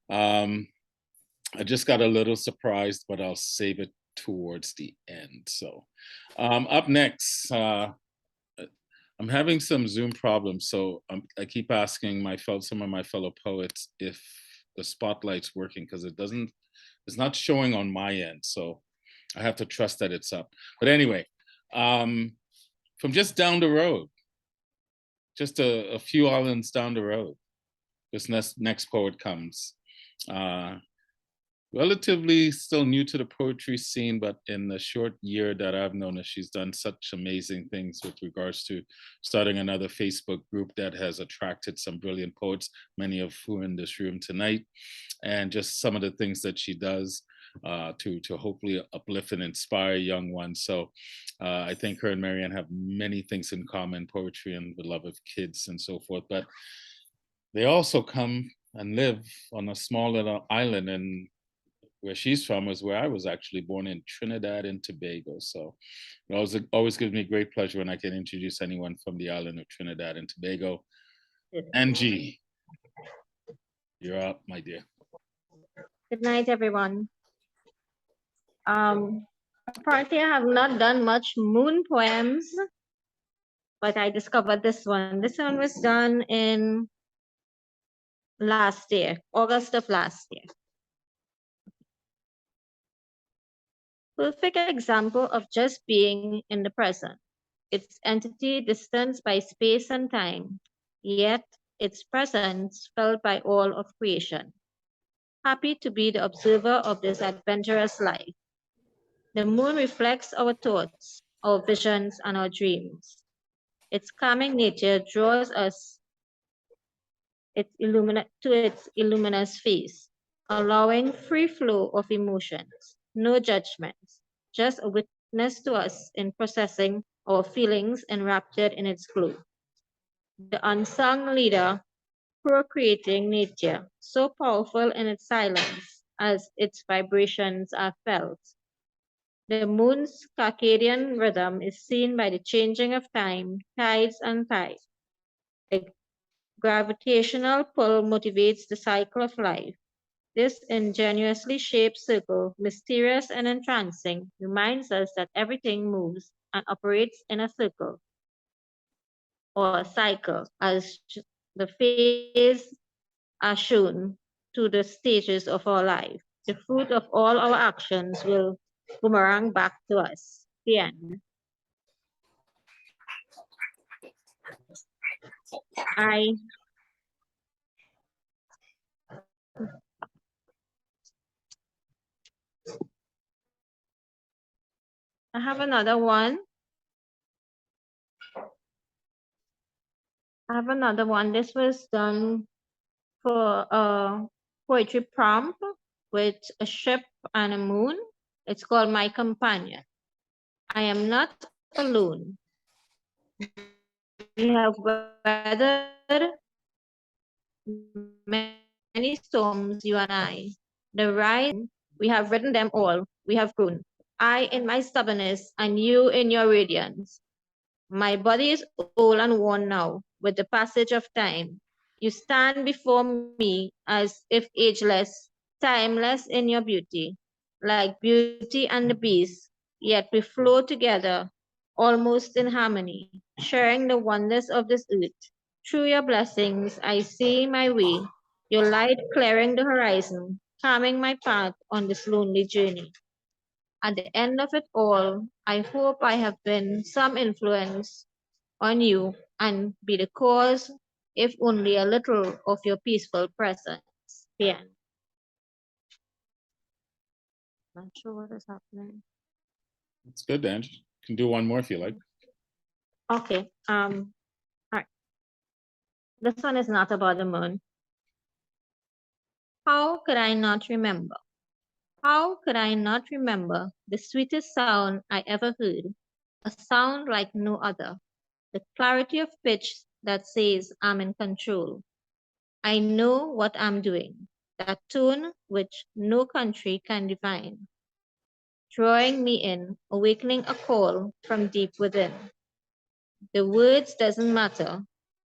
Speaker 1: I just got a little surprised, but I'll save it towards the end. So, up next, I'm having some Zoom problems, so I keep asking some of my fellow poets if the spotlight's working because it's not showing on my end. So I have to trust that it's up. But anyway, from just down the road, just a few islands down the road, this next poet comes. Relatively still new to the poetry scene, but in the short year that I've known her, she's done such amazing things with regards to starting another Facebook group that has attracted some brilliant poets, many of who are in this room tonight, and just some of the things that she does to hopefully uplift and inspire young ones. So I think her and Marianne have many things in common, poetry and the love of kids and so forth, but they also come and live on a small little island, and where she's from is where I was actually born, in Trinidad and Tobago. So it always gives me great pleasure when I can introduce anyone from the island of Trinidad and Tobago. Angie, you're up, my dear.
Speaker 15: Good night, everyone. Apparently I have not done much moon poems, but I discovered this one. This one was done in last year, August of last year. Perfect example of just being in the present. Its entity distanced by space and time, yet its presence felt by all of creation. Happy to be the observer of this adventurous life. The moon reflects our thoughts, our visions, and our dreams. Its calming nature draws us to its luminous face, allowing free flow of emotions, no judgments, just a witness to us in processing our feelings enraptured in its glow. The unsung leader, procreating nature, so powerful in its silence as its vibrations are felt. The moon's circadian rhythm is seen by the changing of time, tides, and tides. The gravitational pull motivates the cycle of life. This ingeniously shaped circle, mysterious and entrancing, reminds us that everything moves and operates in a circle or a cycle, as the phase are shown to the stages of our life. The fruit of all our actions will boomerang back to us. The end. I have another one. This was done for a poetry prompt with a ship and a moon. It's called My Companion. I am not alone. We have weathered many storms, you and I. The rise, we have ridden them all. We have grown. I in my stubbornness and you in your radiance. My body is old and worn now with the passage of time. You stand before me as if ageless, timeless in your beauty, like Beauty and the Beast, yet we flow together, almost in harmony, sharing the wonders of this earth. Through your blessings, I see my way, your light clearing the horizon, calming my path on this lonely journey. At the end of it all, I hope I have been some influence on you and be the cause, if only a little, of your peaceful presence. The end. Not sure what is happening.
Speaker 1: It's good, Angie. You can do one more if you like.
Speaker 15: Okay. All right. This one is not about the moon. How could I not remember? How could I not remember the sweetest sound I ever heard? A sound like no other. The clarity of pitch that says I'm in control. I know what I'm doing. That tone which no country can divine. Drawing me in, awakening a call from deep within. The words doesn't matter.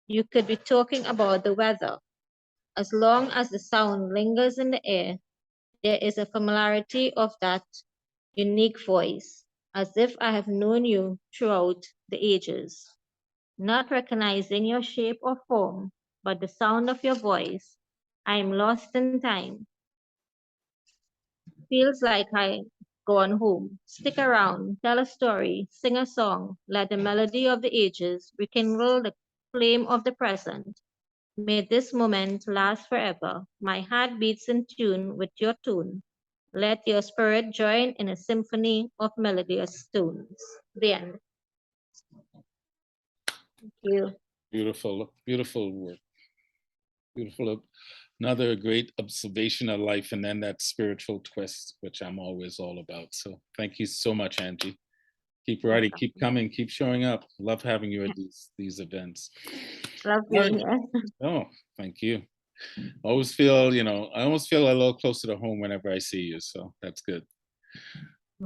Speaker 15: You could be talking about the weather. As long as the sound lingers in the air, there is a familiarity of that unique voice, as if I have known you throughout the ages. Not recognizing your shape or form, but the sound of your voice, I am lost in time. Feels like I've gone home. Stick around, tell a story, sing a song, let the melody of the ages rekindle the flame of the present. May this moment last forever. My heart beats in tune with your tune. Let your spirit join in a symphony of melodious tones. The end. Thank you.
Speaker 1: Beautiful, beautiful work. Beautiful. Another great observation of life, and then that spiritual twist, which I'm always all about. So thank you so much, Angie. Keep writing, keep coming, keep showing up. Love having you at these events.
Speaker 15: Love being here.
Speaker 1: Oh, thank you. I almost feel a little closer to home whenever I see you. So that's good.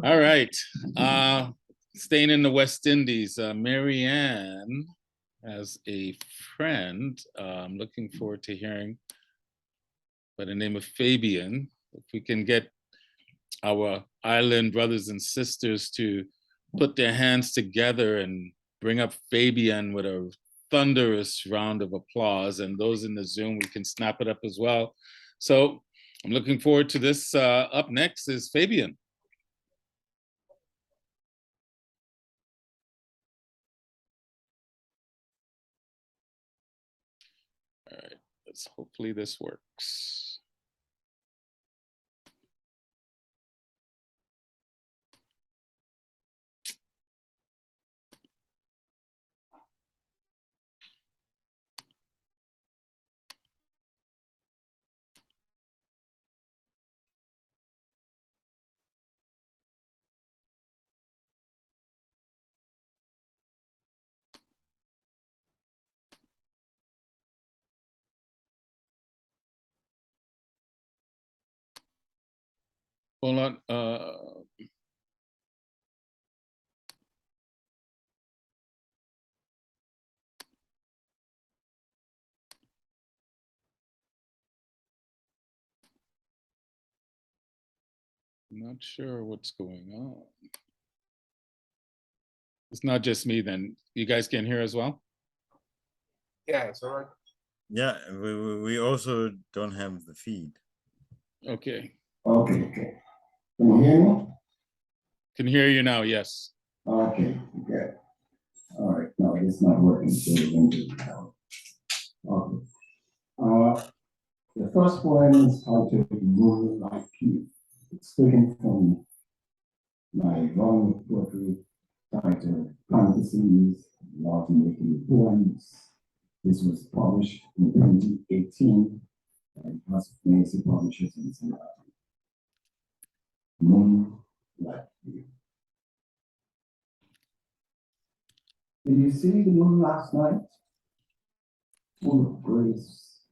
Speaker 1: All right. Staying in the West Indies, Marianne has a friend. I'm looking forward to hearing by the name of Fabian. If we can get our island brothers and sisters to put their hands together and bring up Fabian with a thunderous round of applause, and those in the Zoom, we can snap it up as well. So I'm looking forward to this. Up next is Fabian. All right, hopefully this works. Hold on. not sure what's going on. It's not just me then. You guys can hear as well?
Speaker 16: Yeah, it's all right.
Speaker 11: Yeah, we also don't have the feed.
Speaker 1: Okay.
Speaker 16: Okay. Can you hear me?
Speaker 1: Can hear you now, yes.
Speaker 16: Okay, good. All right, no, it's not working, so we're going to do it now. Okay. The first poem is titled Moonlight Key. It's taken from my volume of poetry titled Fantasies, Love Making Poems. This was published in 2018 and has Fancy Publishers in Sint Maarten. Moonlight Key. Did you see the moon last night? Full of grace,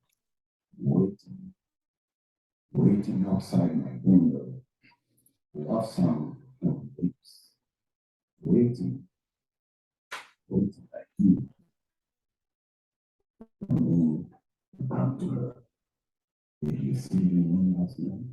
Speaker 16: waiting outside my window. Love song from lips, waiting like you. I mean, come to her. Did you see the moon last night?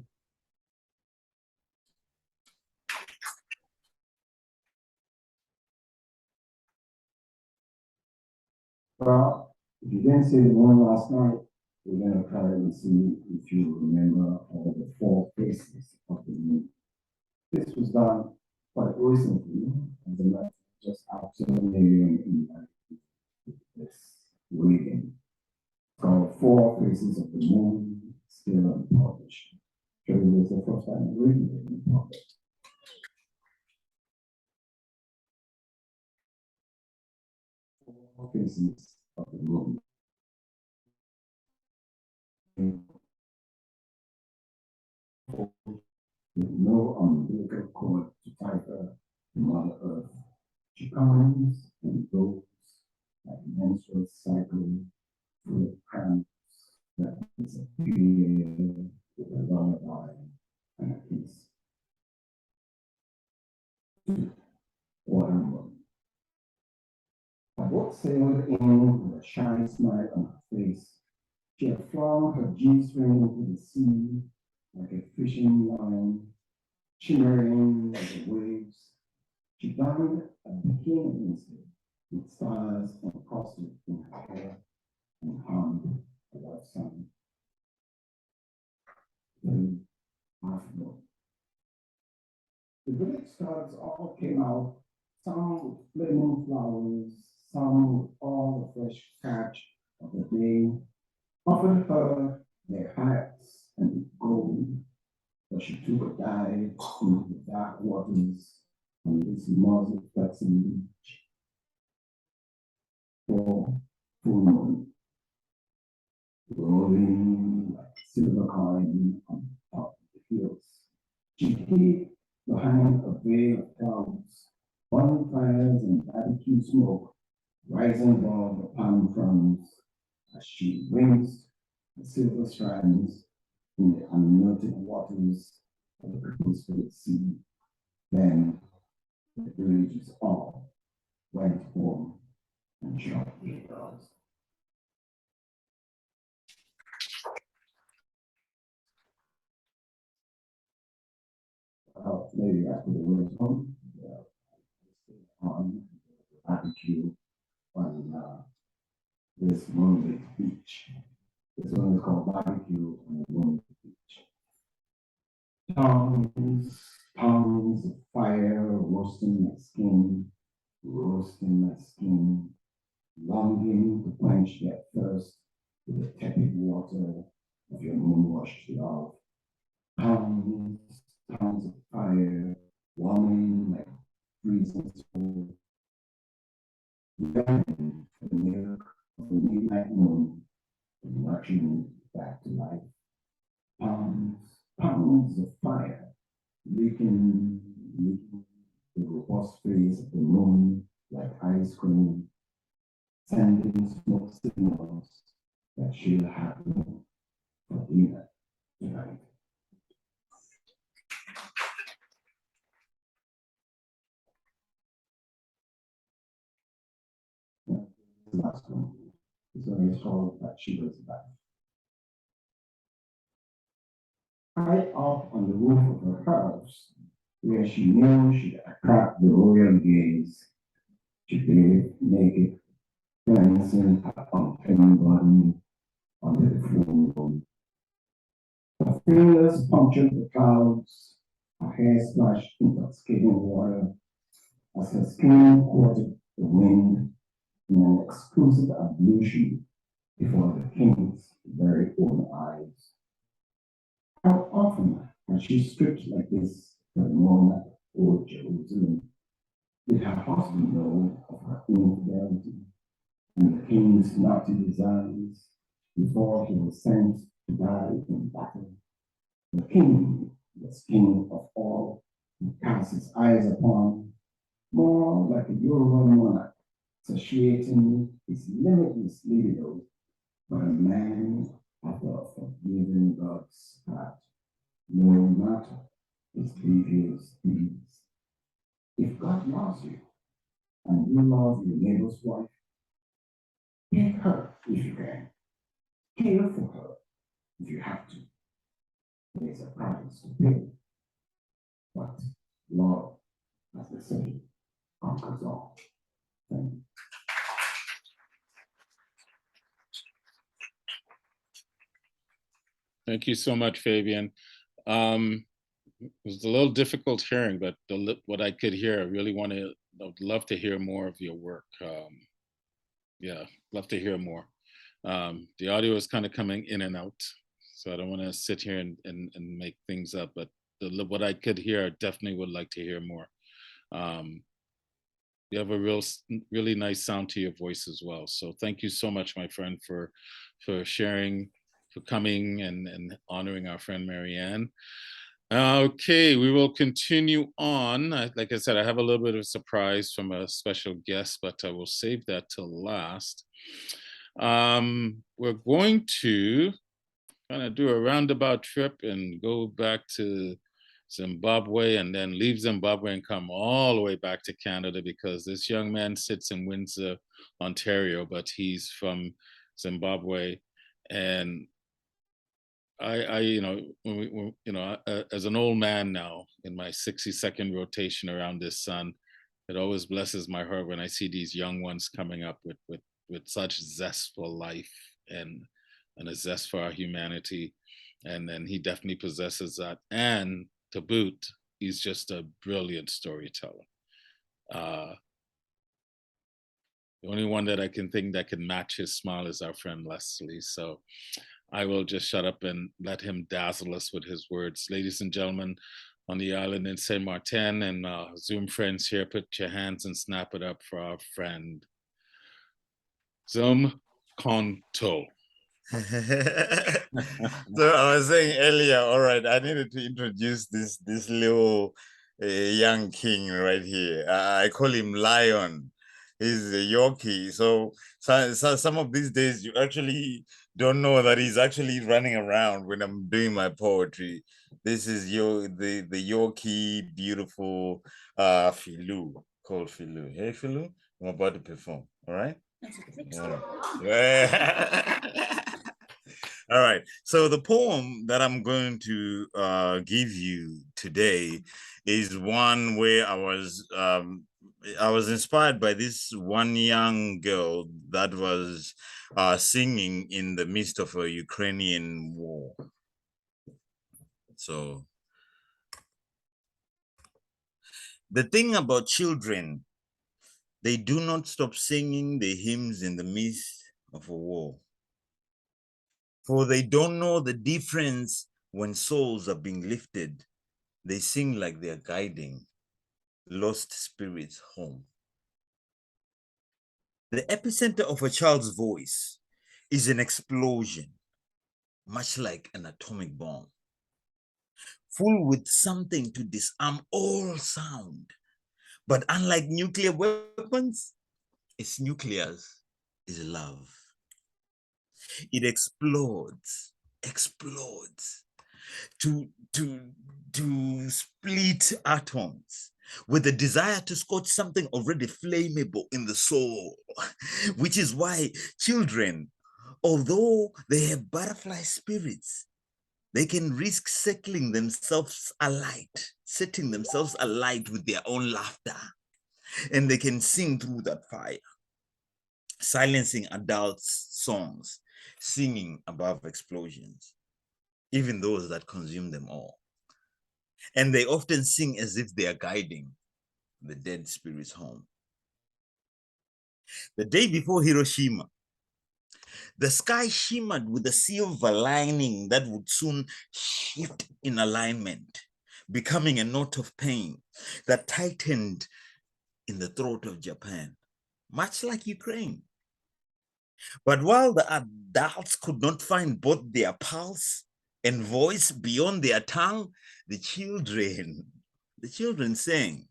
Speaker 16: Well, if you didn't see the moon last night, we're going to try and see if you remember all the 4 faces of the moon. This was done quite recently, and the night just after Marianne this reading called 4 Faces of the Moon, still unpublished. Surely it's the first time I'm reading it in public. Four Faces of the Moon. With no umbilical cord to tie her to Mother Earth, she comes and goes like a menstrual cycle full of cramps that disappear with a lullaby and a kiss. Autumn. A boat sailed in with a shy smile on her face. She had flung her G-string into the sea like a fishing line, shimmering like the waves. She donned a bikini instead, with stars encrusted in her hair and hummed a love song. Then afternoon. The village stars all came out, some with flaming flowers, some with all the fresh catch of the day, offered her their hats and gold, but she took a dive into the dark waters on this muzzy-flexing beach. For full moon, rolling like a silver coin on top of the hills. She hid behind a veil of clouds, bonfires and barbecue smoke rising above the palm fronds as she rinsed the silver strands in the unmelted waters of the peaceful sea. Then the villagers all went home and shot the dogs. Maybe after the went home, on barbecue on this moonlit beach. This one is called Barbecue on the Moonlit Beach. Tongues of fire roasting my skin, longing to quench that thirst with the tepid water of your moon-washed love. Tongues of fire warming like freezing soul. Yearning for the milk of the midnight moon and nurturing back to life. Pounds of fire leaking the robust face of the moon like ice cream, sending smoke signals that she'll happen for dinner tonight. The last one. This one is called Tashira's Life. high up on the roof of her house, where she knew she'd attract the royal gaze. She bathed naked, dancing her unclean body under the full moon. Her fingers punctured the clouds, her hair splashed intoxicating water as her skin courted the wind in an exclusive ablution before the king's very own eyes. How often has she stripped like this for the moment at old Jerusalem? Did her husband know of her infidelity and the king's naughty designs before he was sent to die in battle? The king was king of all he cast his eyes upon, more like a Yoruba monarch, satiating his limitless libido, but a man after a forgiving God's heart, no matter his previous deeds. If God loves you and you love your neighbor's wife, take her if you can. Care for her if you have to. There's a price to pay. But love, as they say, conquers all. Thank you.
Speaker 1: Thank you so much, Fabian. It was a little difficult hearing, but what I could hear, I would love to hear more of your work. Yeah, love to hear more. The audio is kind of coming in and out, so I don't want to sit here and make things up, but what I could hear, I definitely would like to hear more. You have a really nice sound to your voice as well. So thank you so much, my friend, for sharing, for coming and honoring our friend Marianne. Okay, we will continue on. Like I said, I have a little bit of a surprise from a special guest, but I will save that till last. We're going to kind of do a roundabout trip and go back to Zimbabwe and then leave Zimbabwe and come all the way back to Canada, because this young man sits in Windsor, Ontario, but he's from Zimbabwe. And as an old man now in my 62nd rotation around this sun, it always blesses my heart when I see these young ones coming up with such zest for life and a zest for our humanity. And then he definitely possesses that. And to boot, he's just a brilliant storyteller. The only one that I can think that can match his smile is our friend Lesley. So I will just shut up and let him dazzle us with his words. Ladies and gentlemen, on the island in Sint Maarten, and Zoom friends here, put your hands and snap it up for our friend Chamchoun.
Speaker 11: So I was saying earlier, all right, I needed to introduce this little young king right here. I call him Lion. He's a Yorkie. So some of these days you actually don't know that he's actually running around when I'm doing my poetry. This is the Yorkie, beautiful Filou, called Filou. Hey Filou, I'm about to perform. All right. All right. So the poem that I'm going to give you today is one where I was inspired by this one young girl that was singing in the midst of a Ukrainian war. So the thing about children, they do not stop singing the hymns in the midst of a war. For they don't know the difference when souls are being lifted. They sing like they're guiding lost spirits home. The epicenter of a child's voice is an explosion, much like an atomic bomb, full with something to disarm all sound. But unlike nuclear weapons, its nucleus is love. It explodes to split atoms with the desire to scorch something already flammable in the soul, which is why children, although they have butterfly spirits, They can risk setting themselves alight with their own laughter, and they can sing through that fire, silencing adults' songs, singing above explosions, even those that consume them all. And they often sing as if they are guiding the dead spirits home. The day before Hiroshima, the sky shimmered with a silver lining that would soon shift in alignment, becoming a note of pain that tightened in the throat of Japan, much like Ukraine. But while the adults could not find both their pulse and voice beyond their tongue, the children sang.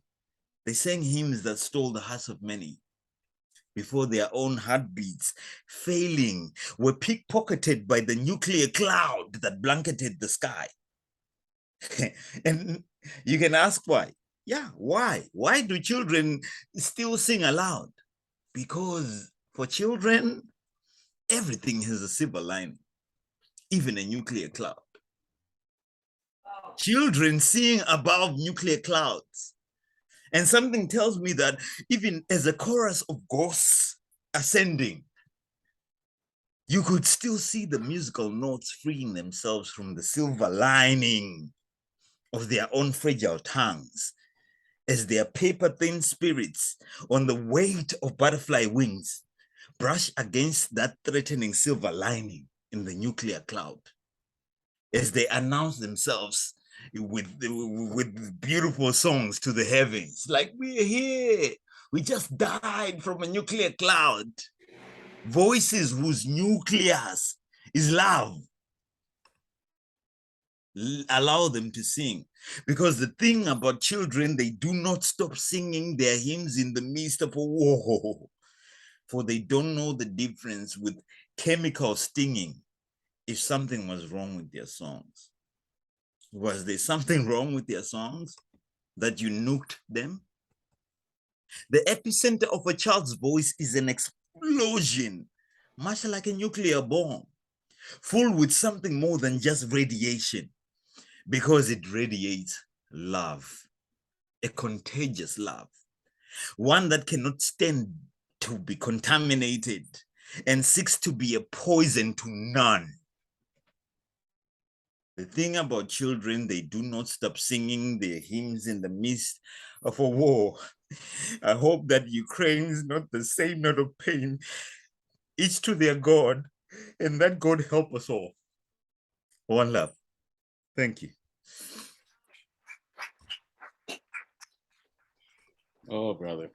Speaker 11: They sang hymns that stole the hearts of many before their own heartbeats, failing, were pickpocketed by the nuclear cloud that blanketed the sky. And you can ask why. Yeah, why? Why do children still sing aloud? Because for children, everything has a silver lining, even a nuclear cloud. Children sing above nuclear clouds. And something tells me that even as a chorus of ghosts ascending, you could still see the musical notes freeing themselves from the silver lining of their own fragile tongues as their paper-thin spirits on the weight of butterfly wings brush against that threatening silver lining in the nuclear cloud as they announce themselves with beautiful songs to the heavens, like, we're here, we just died from a nuclear cloud. Voices whose nucleus is love. Allow them to sing, because the thing about children, they do not stop singing their hymns in the midst of a war, for they don't know the difference with chemical stinging if something was wrong with their songs. Was there something wrong with their songs that you nuked them? The epicenter of a child's voice is an explosion, much like a nuclear bomb, full with something more than just radiation, because it radiates love, a contagious love, one that cannot stand to be contaminated and seeks to be a poison to none. The thing about children, they do not stop singing their hymns in the midst of a war. I hope that Ukraine is not the same note of pain, each to their God, and that God help us all. One love. Thank you.
Speaker 1: Oh, brother.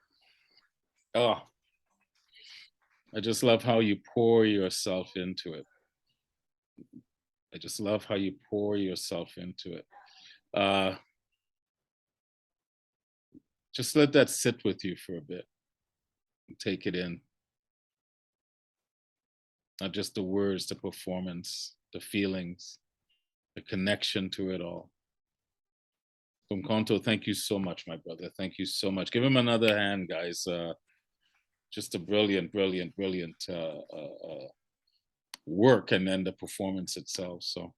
Speaker 1: Oh, I just love how you pour yourself into it. I just love how you pour yourself into it. Just let that sit with you for a bit. Take it in. Not just the words, the performance, the feelings, the connection to it all. Konto, thank you so much, my brother. Thank you so much. Give him another hand, guys. Just a brilliant, brilliant, brilliant work, and then the performance itself. So,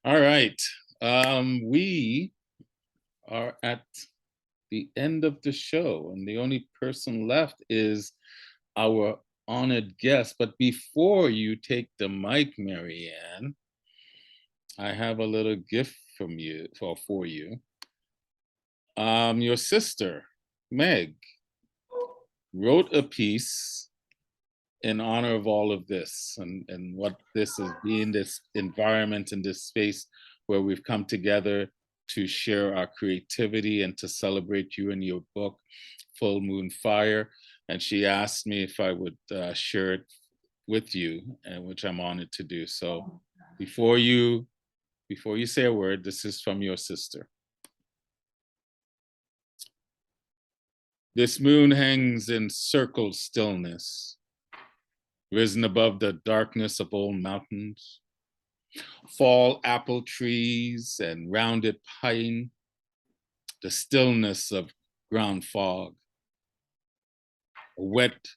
Speaker 1: all right. We are at the end of the show, and the only person left is our honored guest. But before you take the mic, Marianne, I have a little gift from you, for you. Your sister, Meg, wrote a piece in honor of all of this and what this is, being this environment and this space where we've come together to share our creativity and to celebrate you and your book, Full Moon Fire. And she asked me if I would share it with you, and which I'm honored to do. So before you say a word, this is from your sister. This moon hangs in circled stillness, risen above the darkness of old mountains, fall apple trees and rounded pine, the stillness of ground fog, a wet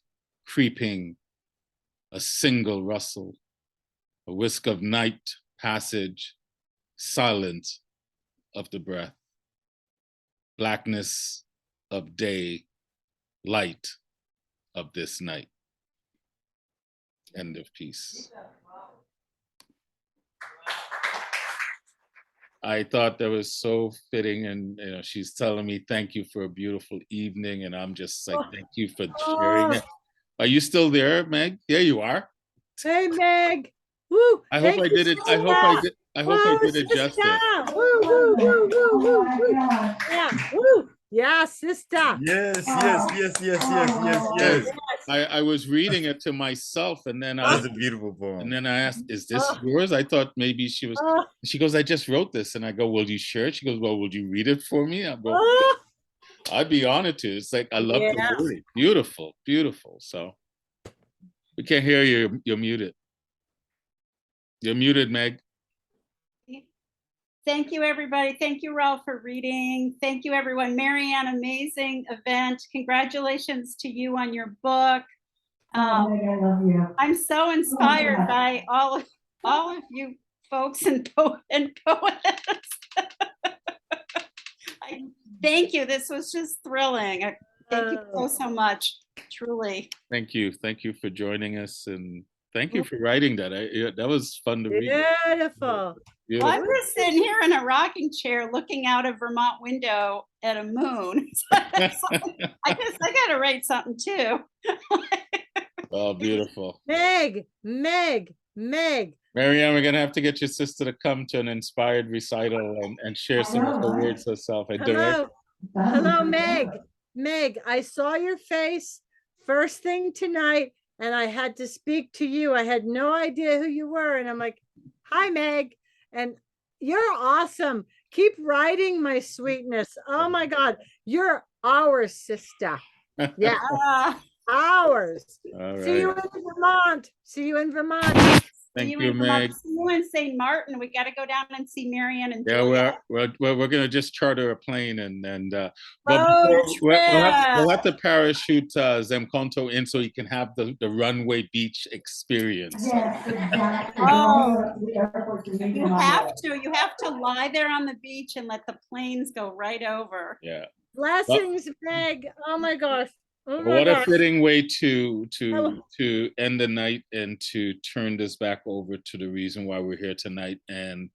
Speaker 1: creeping, a single rustle, a whisk of night passage, silence of the breath, blackness of day, light of this night. End of piece. I thought that was so fitting, and she's telling me thank you for a beautiful evening, and I'm just like, thank you for sharing it. Are you still there, Meg? There you are.
Speaker 12: Hey, Meg. Woo!
Speaker 1: I hope I did it. I hope I did. I hope I did it justice.
Speaker 12: Woo, woo, woo, woo, woo, woo. Yeah, woo. Yeah, sister.
Speaker 11: Yes, yes.
Speaker 1: I was reading it to myself, and then
Speaker 11: That's a beautiful poem.
Speaker 1: And then I asked, "Is this yours?" I thought maybe she was. She goes, "I just wrote this," and I go, "Well, you share it?" She goes, "Well, would you read it for me?" I go, "I'd be honored to." It's like I love the wording. Beautiful, beautiful. So we can't hear you. You're muted. You're muted, Meg.
Speaker 17: Thank you, everybody. Thank you, Rawle, for reading. Thank you, everyone. Marianne, amazing event. Congratulations to you on your book.
Speaker 2: Meg, I love you.
Speaker 17: I'm so inspired by all of you folks and poets. Thank you. This was just thrilling. Thank you so much. Truly.
Speaker 1: Thank you. Thank you for joining us, and thank you for writing that. That was fun to read.
Speaker 12: Beautiful.
Speaker 17: Well, I'm just sitting here in a rocking chair looking out a Vermont window at a moon. I gotta write something too.
Speaker 1: Oh, beautiful.
Speaker 12: Meg.
Speaker 1: Marianne, we're gonna have to get your sister to come to an inspired recital and share some of her words herself.
Speaker 12: Hello, Meg. Meg, I saw your face first thing tonight, and I had to speak to you. I had no idea who you were, and I'm like, hi, Meg. And you're awesome. Keep writing, my sweetness. Oh my God, you're our sister. Yeah, ours.
Speaker 1: All
Speaker 12: See you
Speaker 1: right.
Speaker 12: in Vermont. See you in Vermont.
Speaker 1: Thank you, Meg.
Speaker 17: See you in St. Martin. We got to go down and see Marianne and
Speaker 1: Yeah,
Speaker 17: Julian.
Speaker 1: we're gonna just charter a plane and
Speaker 17: Road
Speaker 1: we'll have to parachute Zemkonto in so he can have the runway beach experience.
Speaker 2: Yes, exactly.
Speaker 17: You have to lie there on the beach and let the planes go right over.
Speaker 1: Yeah.
Speaker 12: Blessings, Meg. Oh my gosh. Oh my
Speaker 1: What
Speaker 12: gosh.
Speaker 1: a fitting way to end the night and to turn this back over to the reason why we're here tonight. And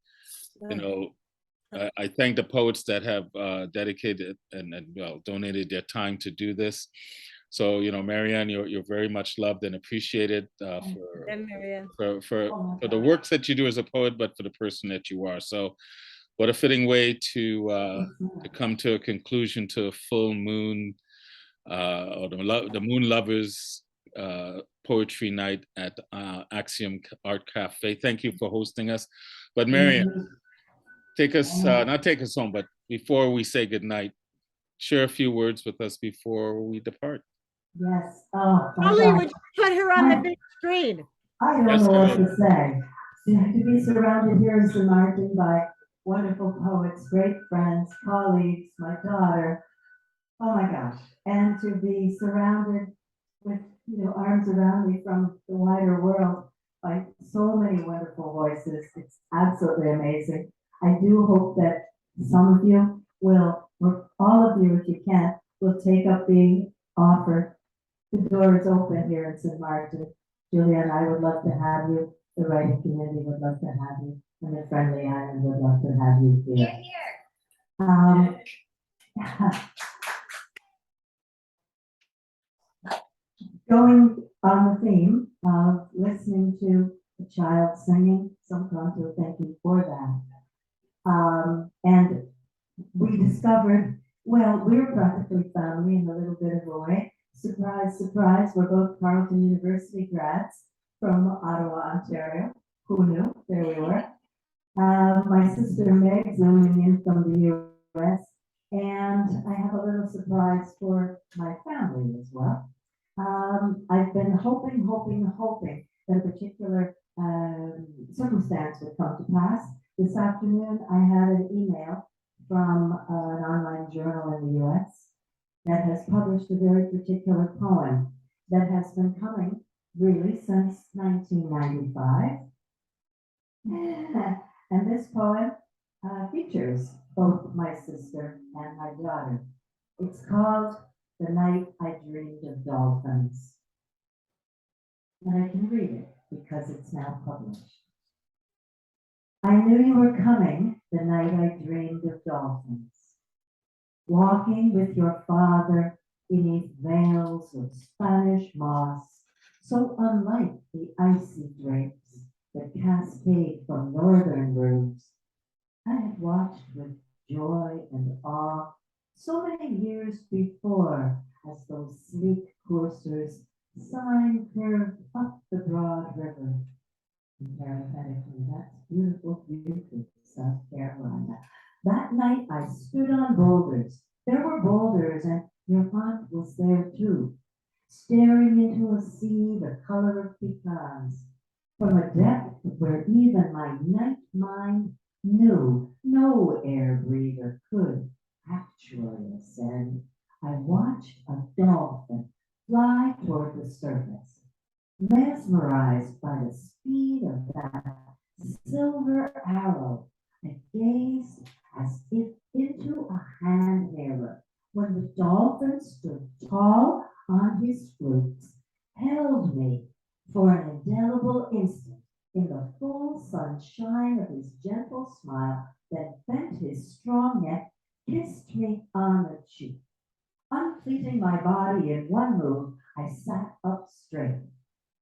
Speaker 1: I thank the poets that have dedicated and donated their time to do this. So Marianne, you're very much loved and appreciated for the works that you do as a poet, but for the person that you are. So what a fitting way to come to a conclusion to a full moon. Or the Moon Lovers Poetry Night at Axiom Art Cafe. Thank you for hosting us. But Marianne, take us, not take us home, but before we say goodnight, share a few words with us before we depart.
Speaker 2: Yes. Oh,
Speaker 12: Holly, would you put her on the big screen?
Speaker 2: I don't know what to say. To be surrounded here in St. Martin by wonderful poets, great friends, colleagues, my daughter. Oh my gosh. And to be surrounded with, arms around me from the wider world by so many wonderful voices. It's absolutely amazing. I do hope that some of you will, or all of you if you can, will take up being offered. The door is open here in St. Martin. Julian, I would love to have you. The writing community would love to have you. And the Friendly Island would love to have you here. Going on the theme of listening to a child singing, Zemkonto, thank you for that. And we discovered, we're practically family in a little bit of a way. Surprise, surprise, we're both Carleton University grads from Ottawa, Ontario. Who knew? There we were. My sister Meg zooming in from the U.S. And I have a little surprise for my family as well. I've been hoping that a particular circumstance would come to pass. This afternoon, I had an email from an online journal in the U.S. that has published a very particular poem that has been coming really since 1995. And this poem features both my sister and my daughter. It's called The Night I Dreamed of Dolphins. And I can read it because it's now published. I knew you were coming the night I dreamed of dolphins, walking with your father beneath veils of Spanish moss, so unlike the icy drapes that cascade from northern roofs. I had watched with joy and awe so many years before as those sleek coursers sign curved up the broad river. And parenthetically, that's beautiful, beautiful South Carolina. That night I stood on boulders. There were boulders, and your aunt was there too, staring into a sea the color of pecans, from a depth where even my night mind knew no air breather could actually ascend. I watched a dolphin fly toward the surface, mesmerized by the speed of that silver arrow. I gazed as if into a hand mirror when the dolphin stood tall on his flukes, held me for an indelible instant in the full sunshine of his gentle smile, then bent his strong neck, kissed me on the cheek. Unfleeting my body in one move, I sat up straight,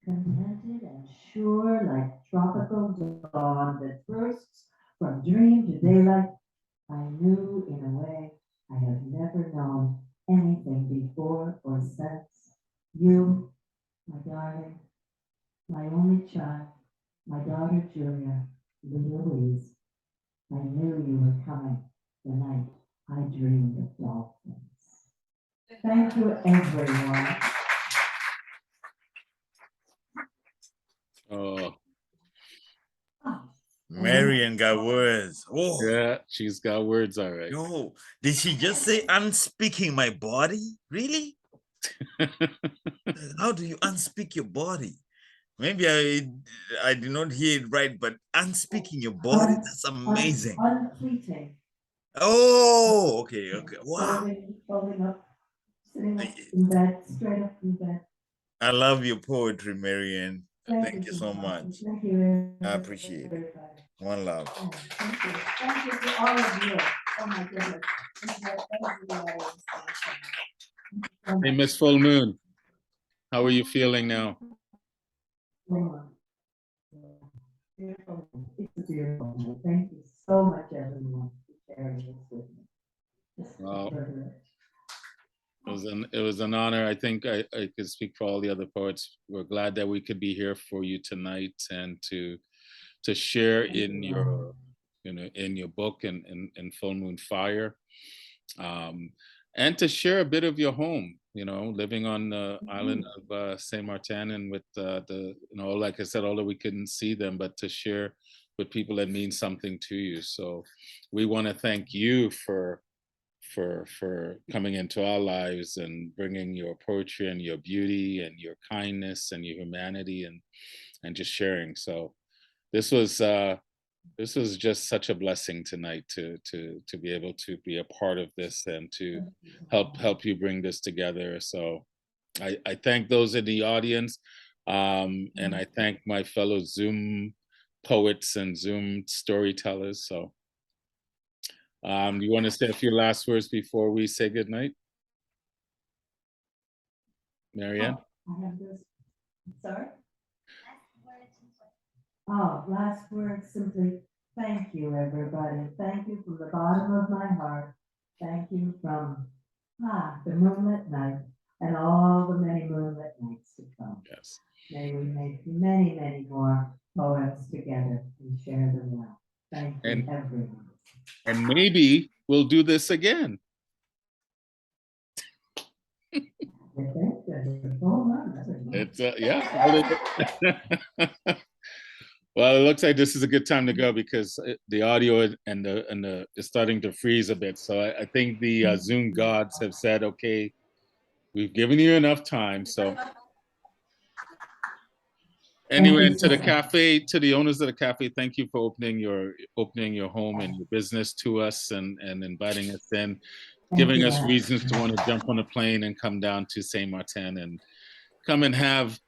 Speaker 2: contented and sure like tropical dawn that bursts from dream to daylight. I knew in a way I have never known anything before or since. You, my darling, my only child, my daughter Julia, Louise, I knew you were coming the night I dreamed of dolphins. Thank you, everyone.
Speaker 1: Oh,
Speaker 11: Marianne got words. Oh,
Speaker 1: yeah, she's got words, all right.
Speaker 11: yo, did she just say unspeaking my body? Really? How do you unspeak your body? Maybe I did not hear it right, but unspeaking your body, that's amazing.
Speaker 2: Unfleeting.
Speaker 11: Oh, okay, okay. Wow.
Speaker 2: Folding up, sitting up in bed, straight up in bed.
Speaker 11: I love your poetry, Marianne.
Speaker 2: Thank
Speaker 11: Thank
Speaker 2: you
Speaker 11: you so much.
Speaker 2: Thank you.
Speaker 11: I appreciate it. One love.
Speaker 2: Thank you. Thank you to all of you. Oh my goodness.
Speaker 1: Hey, Miss Full Moon, how are you feeling now?
Speaker 2: Beautiful. It's a beautiful night. Thank you so much, everyone, for sharing this with me.
Speaker 1: Wow. It was an honor. I think I could speak for all the other poets. We're glad that we could be here for you tonight and to share in your in your book and Full Moon Fire, and to share a bit of your home. Living on the island of Sint Maarten, and with the like I said, although we couldn't see them, but to share with people that mean something to you. So we want to thank you for coming into our lives and bringing your poetry and your beauty and your kindness and your humanity and just sharing. So this was just such a blessing tonight to be able to be a part of this and to help you bring this together. So I thank those in the audience, and I thank my fellow Zoom poets and Zoom storytellers. So you want to say a few last words before we say goodnight? Marianne?
Speaker 2: I have this. Sorry? Oh, last word, simply thank you, everybody. Thank you from the bottom of my heart. Thank you from the moonlit night and all the many moonlit nights to come.
Speaker 1: Yes.
Speaker 2: May we make many, many more poems together and share them well. Thank you, everyone.
Speaker 1: And maybe we'll do this again. It's yeah. Well, it looks like this is a good time to go because the audio and the is starting to freeze a bit. So I think the Zoom gods have said, okay, we've given you enough time. So Anyway,
Speaker 2: you
Speaker 1: and to the
Speaker 2: so much.
Speaker 1: cafe, to the owners of the cafe, thank you for opening your home and your business to us and inviting us in, giving us reasons to want to jump on a plane and come down to Sint Maarten and come and have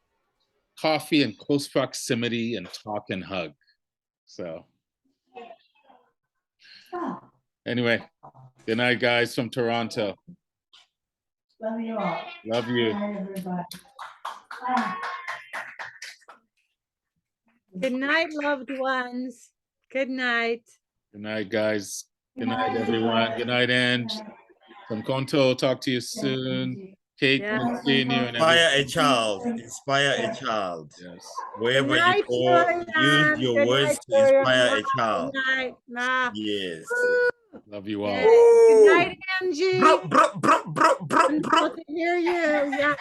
Speaker 1: coffee in close proximity and talk and hug. So anyway, good night, guys from Toronto.
Speaker 2: Love you all.
Speaker 1: Love you.
Speaker 2: Good night, everybody.
Speaker 12: Good night, loved ones. Good night.
Speaker 1: Good night, guys. Good night, everyone. Good night, Ange. From Conto, talk to you soon. Kate,
Speaker 12: Yeah.
Speaker 1: nice seeing you. And
Speaker 11: Inspire a
Speaker 1: everyone.
Speaker 11: child. Inspire a child.
Speaker 1: Yes.
Speaker 11: Wherever
Speaker 12: Good
Speaker 11: you
Speaker 12: night,
Speaker 11: go, use
Speaker 12: Julian.
Speaker 11: your
Speaker 12: Good
Speaker 11: words
Speaker 12: night,
Speaker 11: to inspire
Speaker 12: Julian.
Speaker 11: a child.
Speaker 12: Good night. Ma.
Speaker 11: Yes.
Speaker 1: Love you all.
Speaker 12: Yeah. Good night, Angie.
Speaker 11: Bruh, bruh, bruh, bruh, bruh, bruh.
Speaker 12: Wonderful to hear you. Yeah.